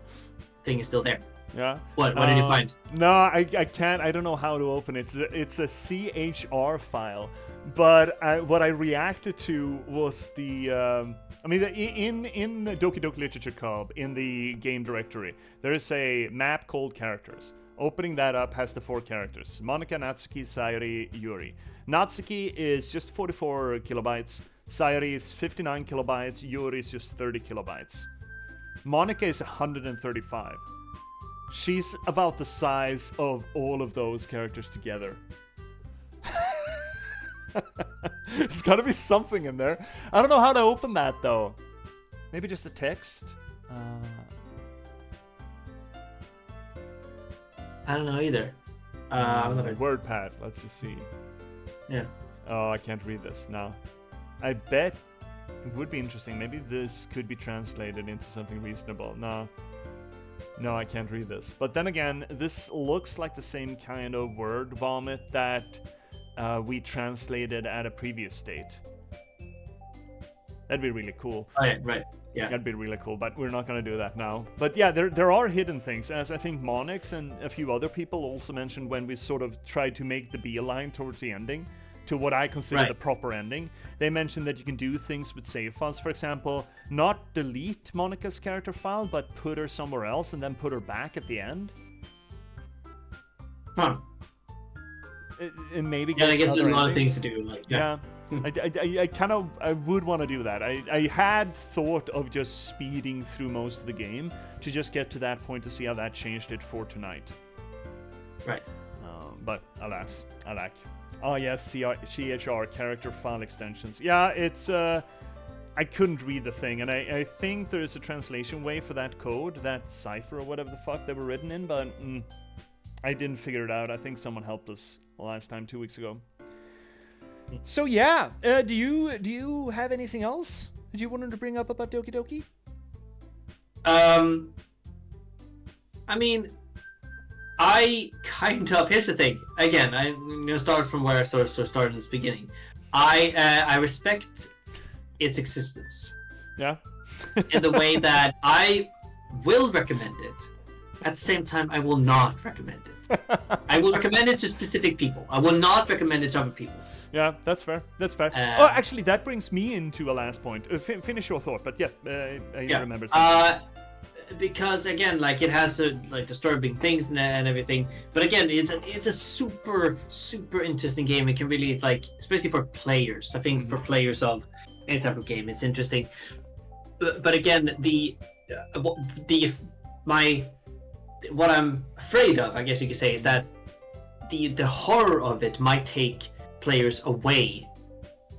thing is still there. Yeah. What did you find? No, I can't. I don't know how to open it. It's a CHR file, but what I reacted to was the. I mean, in Doki Doki Literature Club, in the game directory, there is a map called characters. Opening that up has the 4 characters: Monica, Natsuki, Sayori, Yuri. Natsuki is just 44 kilobytes. Sayori is 59 kilobytes. Yuri is just 30 kilobytes. Monica is 135. She's about the size of all of those characters together. There's gotta be something in there. I don't know how to open that, though. Maybe just the text? I don't know either. WordPad, let's just see. Yeah. Oh, I can't read this. No. I bet it would be interesting. Maybe this could be translated into something reasonable. No, I can't read this. But then again, this looks like the same kind of word vomit that we translated at a previous state. That'd be really cool. Right. Yeah. That'd be really cool, but we're not going to do that now. But yeah, there are hidden things, as I think Monix and a few other people also mentioned when we sort of tried to make the beeline towards the ending, to what I consider the proper ending. They mentioned that you can do things with save files. For example, not delete Monica's character file, but put her somewhere else and then put her back at the end. Huh. And maybe I guess there's a lot of things to do. Like, yeah. I would want to do that. I had thought of just speeding through most of the game to just get to that point to see how that changed it for tonight. Right. But alas, alack. Oh yes, CHR, character file extensions. Yeah, it's I couldn't read the thing, and I think there's a translation way for that code, that cipher or whatever the fuck they were written in, but I didn't figure it out. I think someone helped us last time 2 weeks ago. So yeah, do you have anything else that you wanted to bring up about Doki Doki? I mean, I kind of, here's the thing. Again, I'm gonna start from where I started in this beginning. I respect its existence. Yeah. In the way that I will recommend it. At the same time, I will not recommend it. I will recommend it to specific people. I will not recommend it to other people. Yeah, that's fair. That's fair. Actually, that brings me into a last point. Finish your thought, but yeah, I remembered something. Because again, like, it has like disturbing things and everything. But again, it's a super interesting game. It can really, like, especially for players. I think for players of any type of game, it's interesting. But again, what I'm afraid of, I guess you could say, is that the horror of it might take players away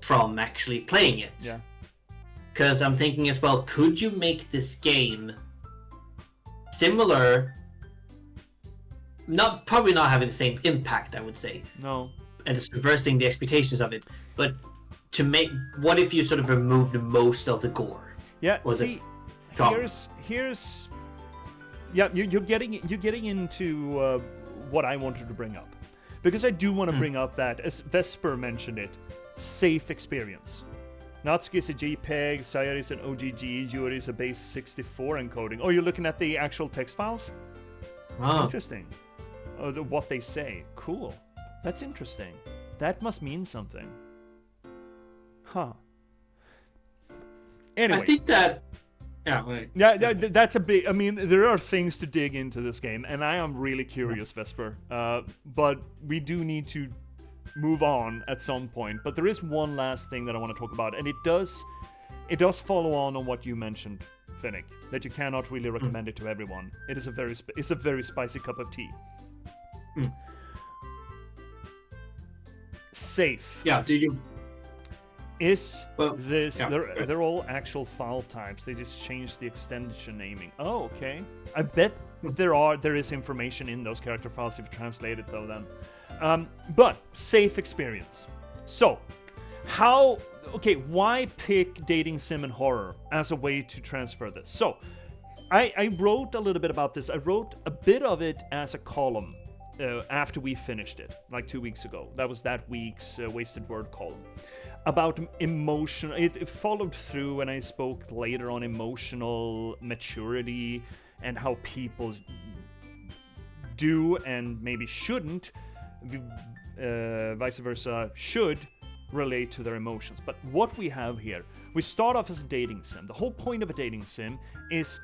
from actually playing it. Yeah. because I'm thinking as well, could you make this game similar? Probably not having the same impact, I would say. No. And it's reversing the expectations of it. But what if you sort of removed most of the gore? Yeah, Or see, the here's yeah, you're getting into what I wanted to bring up, because I do want to bring up that, as Vesper mentioned it, safe experience. Natsuki is a JPEG, Sayari is an OGG, Yuri is a base 64 encoding. Oh, you're looking at the actual text files? Interesting. Oh, what they say. Cool. That's interesting. That must mean something. Huh. Anyway. I think that... Yeah, that's a big... I mean, there are things to dig into this game, and I am really curious, Vesper. But we do need to move on at some point. But there is one last thing that I want to talk about, and it does follow on what you mentioned, Finnick, that you cannot really recommend it to everyone. It's a very spicy cup of tea. Safe. Yeah, do you... They're all actual file types. They just changed the extension naming. Oh, okay. I bet there is information in those character files if you translate it though then. But safe experience. So, why pick dating sim and horror as a way to transfer this? So, I wrote a little bit about this. I wrote a bit of it as a column after we finished it, like 2 weeks ago. That was that week's Wasted Word column. About emotion, it followed through when I spoke later on emotional maturity and how people do and maybe shouldn't, vice versa, should relate to their emotions. But what we have here, we start off as a dating sim. The whole point of a dating sim is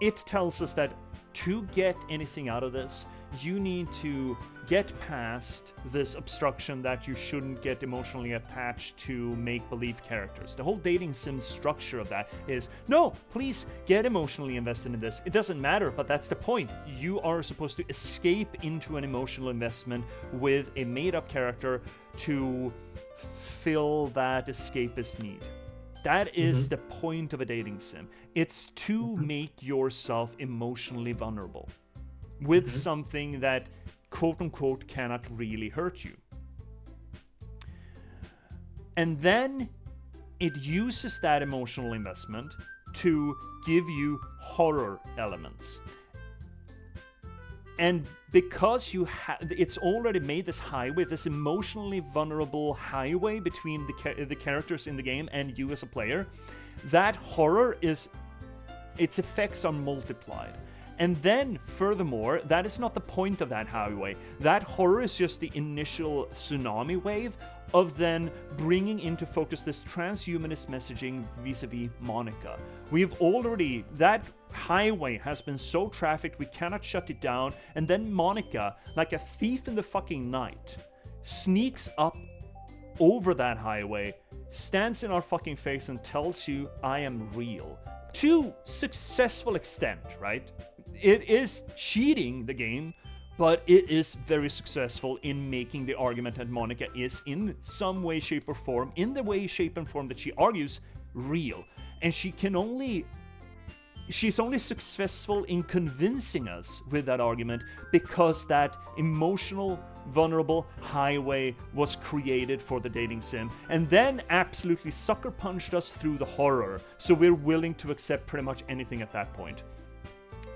it tells us that to get anything out of this, you need to get past this obstruction that you shouldn't get emotionally attached to make-believe characters. The whole dating sim structure of that is, no, please get emotionally invested in this. It doesn't matter, but that's the point. You are supposed to escape into an emotional investment with a made-up character to fill that escapist need. That is the point of a dating sim. It's to make yourself emotionally vulnerable with something that, quote-unquote, cannot really hurt you. And then it uses that emotional investment to give you horror elements. And because it's already made this highway, this emotionally vulnerable highway between the characters in the game and you as a player, that horror its effects are multiplied. And then, furthermore, that is not the point of that highway. That horror is just the initial tsunami wave of then bringing into focus this transhumanist messaging vis-a-vis Monica. That highway has been so trafficked we cannot shut it down, and then Monica, like a thief in the fucking night, sneaks up over that highway, stands in our fucking face and tells you, I am real. To successful extent, right? It is cheating the game, but it is very successful in making the argument that Monica is in some way, shape, or form, in the way, shape, and form that she argues, real. And she's only successful in convincing us with that argument because that emotional, vulnerable highway was created for the dating sim and then absolutely sucker punched us through the horror, so we're willing to accept pretty much anything at that point.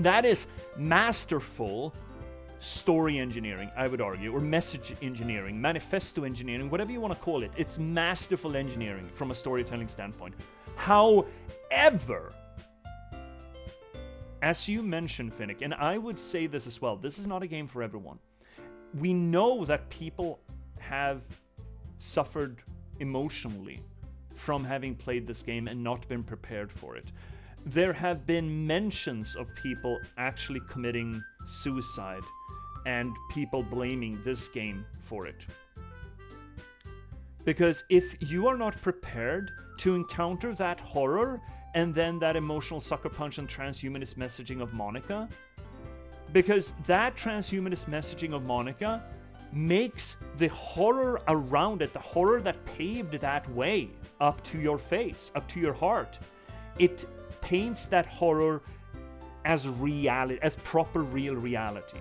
That is masterful story engineering, I would argue, or message engineering, manifesto engineering, whatever you want to call it. It's masterful engineering from a storytelling standpoint. However, as you mentioned, Finnick, and I would say this as well, this is not a game for everyone. We know that people have suffered emotionally from having played this game and not been prepared for it. There have been mentions of people actually committing suicide and people blaming this game for it. Because if you are not prepared to encounter that horror and then that emotional sucker punch and transhumanist messaging of Monica, because that transhumanist messaging of Monica makes the horror around it, the horror that paved that way up to your face, up to your heart, it paints that horror as reality, as proper real reality.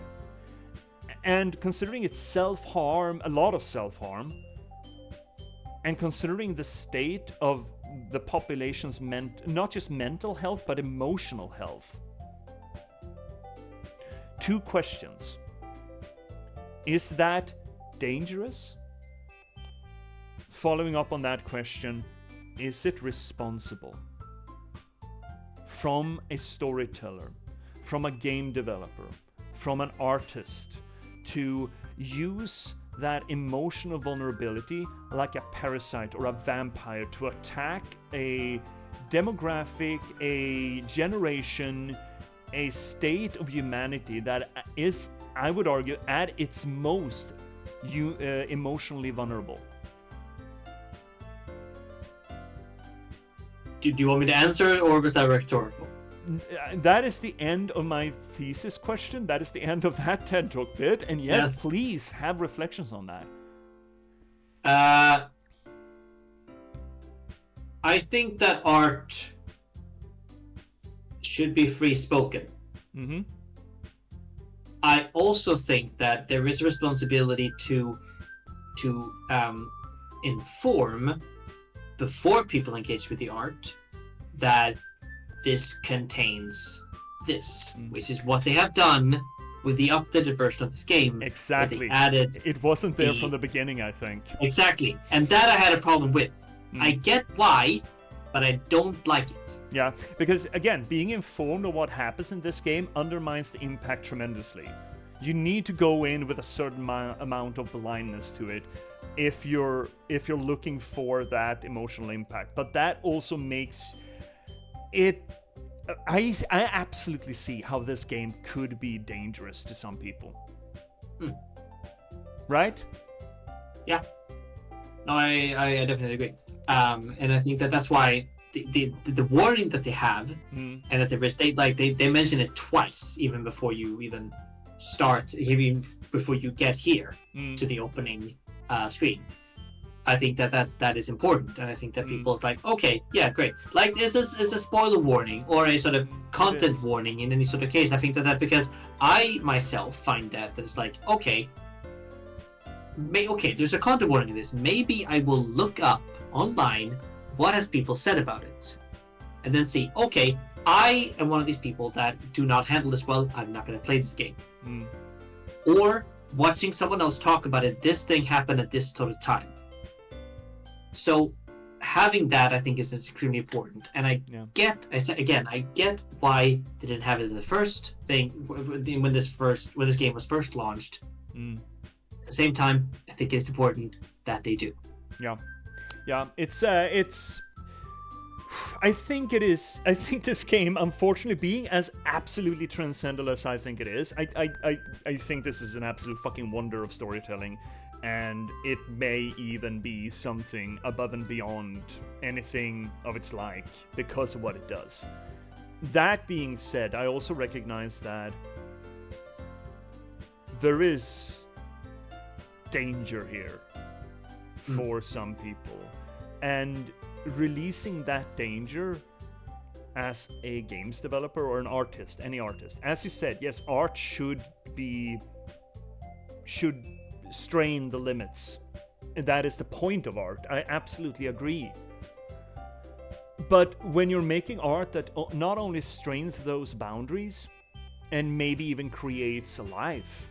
And considering it's self-harm, a lot of self-harm, and considering the state of the population's not just mental health, but emotional health. 2 questions. Is that dangerous? Following up on that question, is it responsible from a storyteller, from a game developer, from an artist to use that emotional vulnerability like a parasite or a vampire to attack a demographic, a generation, a state of humanity that is, I would argue, at its most emotionally vulnerable? Do you want me to answer it, or was that rhetorical? That is the end of my thesis question. That is the end of that TED Talk bit. And yes, please have reflections on that. I think that art should be free spoken. Mm-hmm. I also think that there is a responsibility to inform before people engage with the art that this contains this, which is what they have done with the updated version of this game. Exactly. They added it wasn't there from the beginning, I think. Exactly. And that I had a problem with. I get why, but I don't like it. Yeah, because again, being informed of what happens in this game undermines the impact tremendously. You need to go in with a certain amount of blindness to it if you're looking for that emotional impact. But that also makes it... I absolutely see how this game could be dangerous to some people. Right? Yeah. No, I definitely agree. And I think that's why the warning that they have, and that they mention it twice, even before you even start, even before you get here to the opening screen. I think that is important, and I think that people's like, okay, yeah, great. Like it's a spoiler warning or a sort of content warning in any sort of case. I think that because I myself find that it's like, okay, there's a content warning in this. Maybe I will look up online what has people said about it, and then see, okay, I am one of these people that do not handle this well. I'm not going to play this game. Or watching someone else talk about it, this thing happened at this sort of time. So having that, I think, is extremely important. And I get why they didn't have it in the first thing when this game was first launched. At the same time, I think it's important that they do. Yeah, it's I think it is. I think this game, unfortunately, being as absolutely transcendental as I think it is, I think this is an absolute fucking wonder of storytelling, and it may even be something above and beyond anything of its like because of what it does. That being said, I also recognize that there is danger here for some people, and releasing that danger as a games developer or an artist, any artist, as you said, yes, art should strain the limits. That is the point of art. I absolutely agree. But when you're making art that not only strains those boundaries and maybe even creates a life,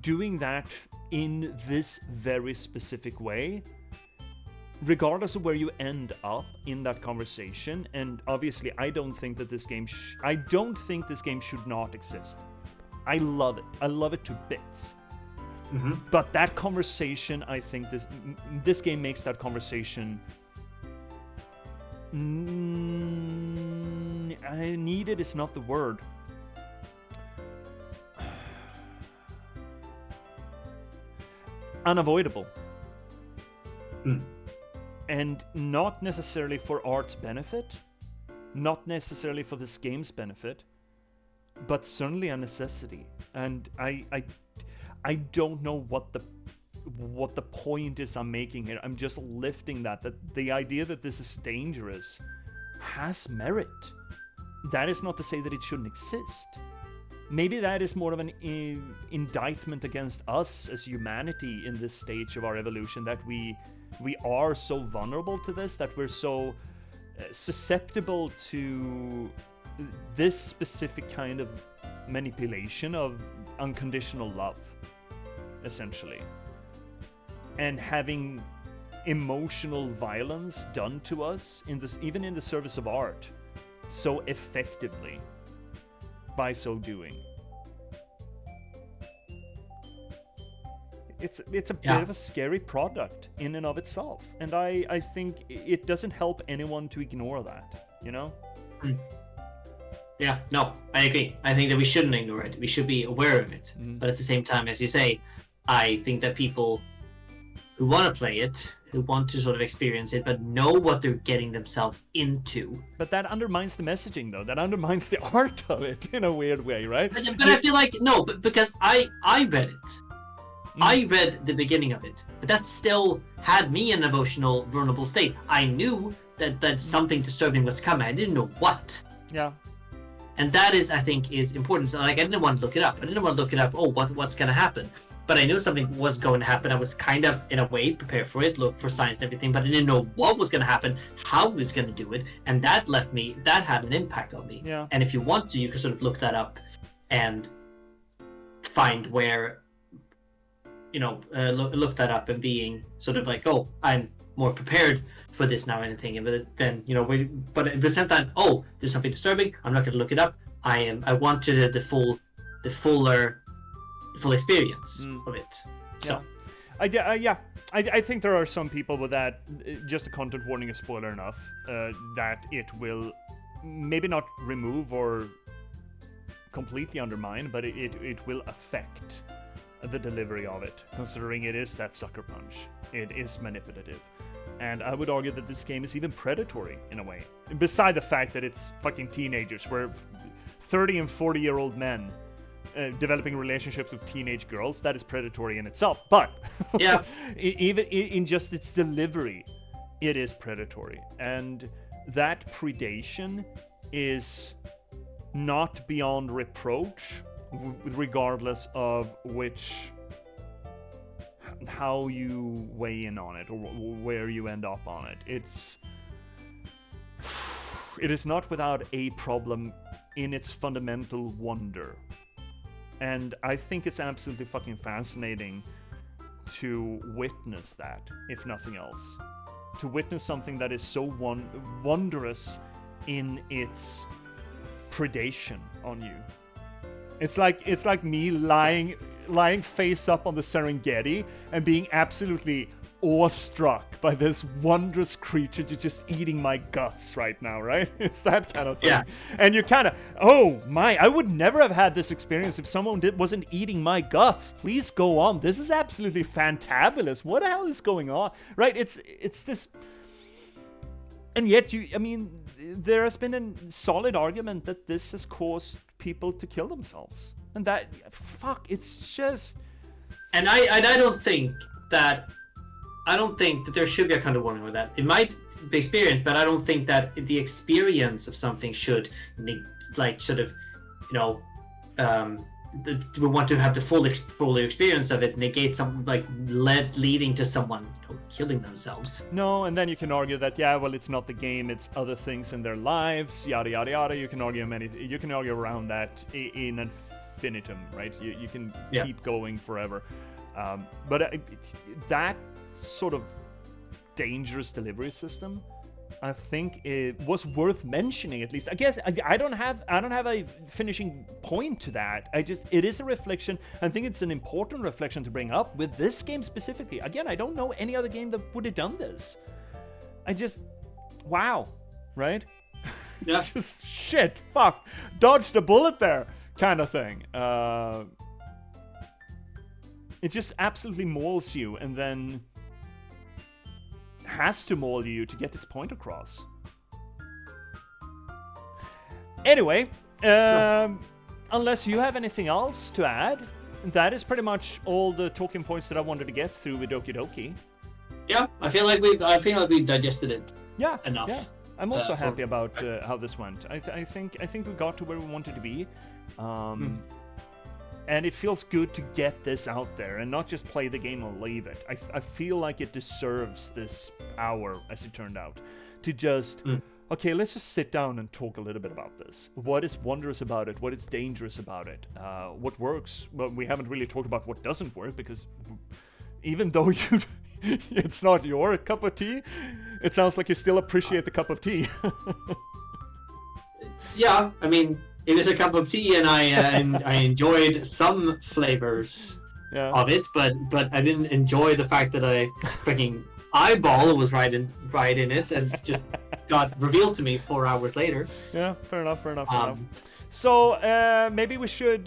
doing that in this very specific way, regardless of where you end up in that conversation, and obviously I don't think that this game should not exist. I love it. I love it to bits. But that conversation, I think this game makes that conversation needed is not the word. Unavoidable. And not necessarily for art's benefit, not necessarily for this game's benefit, but certainly a necessity. And I don't know what the point is I'm making here. I'm just lifting that the idea that this is dangerous has merit. That is not to say that it shouldn't exist. Maybe that is more of an indictment against us as humanity in this stage of our evolution, that we are so vulnerable to this, that we're so susceptible to this specific kind of manipulation of unconditional love, essentially. And having emotional violence done to us, even in the service of art, so effectively by so doing. It's a bit of a scary product in and of itself, and I think it doesn't help anyone to ignore that, you know? Yeah, no, I agree. I think that we shouldn't ignore it. We should be aware of it. But at the same time, as you say, I think that people who want to play it, who want to sort of experience it, but know what they're getting themselves into. But that undermines the messaging, though. That undermines the art of it in a weird way, right? But I feel like, no, but because I read it. I read the beginning of it, but that still had me in an emotional, vulnerable state. I knew that something disturbing was coming. I didn't know what. Yeah. And that is, I think, is important. So, like, I didn't want to look it up. Oh, what's going to happen? But I knew something was going to happen. I was kind of, in a way, prepared for it, looked for signs and everything, but I didn't know what was going to happen, how he was going to do it, and that had an impact on me. Yeah. And if you want to, you can sort of look that up and find where, look that up and being sort of like, oh, I'm more prepared for this now, anything. But then, but at the same time, oh, there's something disturbing. I'm not going to look it up. I wanted the full experience of it. So, I think there are some people with that. Just a content warning is spoiler enough that it will maybe not remove or completely undermine, but it will affect the delivery of it, considering it is that sucker punch. It is manipulative. And I would argue that this game is even predatory in a way. Beside the fact that it's fucking teenagers, where 30 and 40-year-old men developing relationships with teenage girls, that is predatory in itself. But yeah, even in just its delivery, it is predatory. And that predation is not beyond reproach, regardless of how you weigh in on it or where you end up on it. It is not without a problem in its fundamental wonder. And I think it's absolutely fucking fascinating to witness that, if nothing else. To witness something that is so wondrous in its predation on you. It's like me lying face up on the Serengeti and being absolutely awestruck by this wondrous creature just eating my guts right now, right? It's that kind of thing. Yeah. And you kind of, oh my, I would never have had this experience if someone wasn't eating my guts. Please go on. This is absolutely fantabulous. What the hell is going on? Right? It's this... And yet, there has been a solid argument that this has caused people to kill themselves. And that, it's just... And I don't think that there should be a kind of warning with that. It might be experienced, but I don't think that the experience of something should, we want to have the full experience of it negate some, leading to someone killing themselves. No, and then you can argue that, yeah, well, it's not the game, it's other things in their lives, yada yada yada. You can argue around that in infinitum, right? You can keep going forever. But that sort of dangerous delivery system, I think it was worth mentioning, at least. I guess I don't have a finishing point to that. It is a reflection. I think it's an important reflection to bring up with this game specifically. Again, I don't know any other game that would have done this. Wow, right? Yeah. It's just shit, fuck, dodged a bullet there, kind of thing. It just absolutely mauls you, and then has to maul you to get its point across. Anyway, unless you have anything else to add, that is pretty much all the talking points that I wanted to get through with Doki Doki. Yeah, I feel like we've digested it. Yeah, enough. Yeah. I'm also happy about how this went. I think we got to where we wanted to be, and it feels good to get this out there and not just play the game and leave it. I feel like it deserves this hour, as it turned out, to just okay, let's just sit down and talk a little bit about this. What is wondrous about it? What is dangerous about it? What works? Well, we haven't really talked about what doesn't work, because even though it's not your cup of tea, it sounds like you still appreciate the cup of tea. Yeah, I mean, it is a cup of tea, and I enjoyed some flavors of it, but I didn't enjoy the fact that a freaking eyeball was right in it and just got revealed to me 4 hours later. Yeah, fair enough. So maybe we should,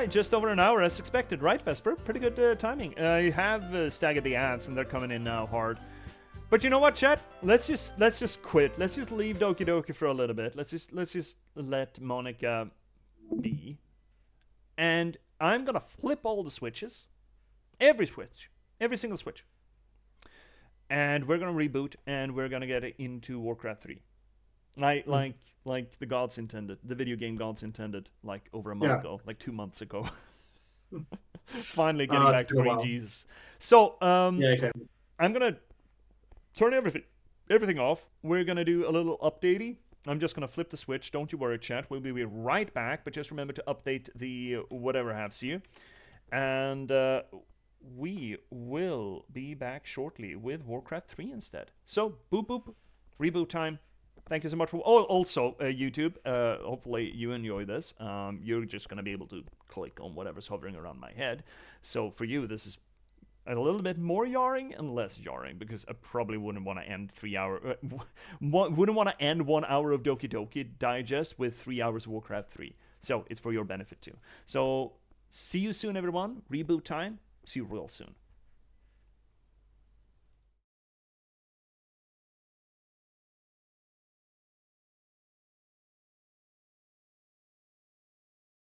just over an hour as expected, right, Vesper? Pretty good timing. You have staggered the ads, and they're coming in now hard. But you know what, chat? Let's just quit. Let's just leave Doki Doki for a little bit. Let's just let Monica be. And I'm gonna flip all the switches, every single switch, and we're gonna reboot, and we're gonna get into Warcraft 3. Like the gods intended, the video game gods intended, like over a month ago, like 2 months ago. Finally getting back to Green Jesus. So exactly. I'm gonna turn everything off. We're gonna do a little updatey. I'm just gonna flip the switch. Don't you worry, chat. We'll be right back. But just remember to update the whatever haves you, and we will be back shortly with Warcraft 3 instead. So boop boop, reboot time. Thank you so much for also YouTube. Hopefully you enjoy this. You're just gonna be able to click on whatever's hovering around my head. So for you, this is a little bit more jarring and less jarring, because I probably wouldn't want to end 3 hour. Wouldn't want to end 1 hour of Doki Doki Digest with 3 hours of Warcraft 3. So it's for your benefit too. So see you soon, everyone. Reboot time. See you real soon.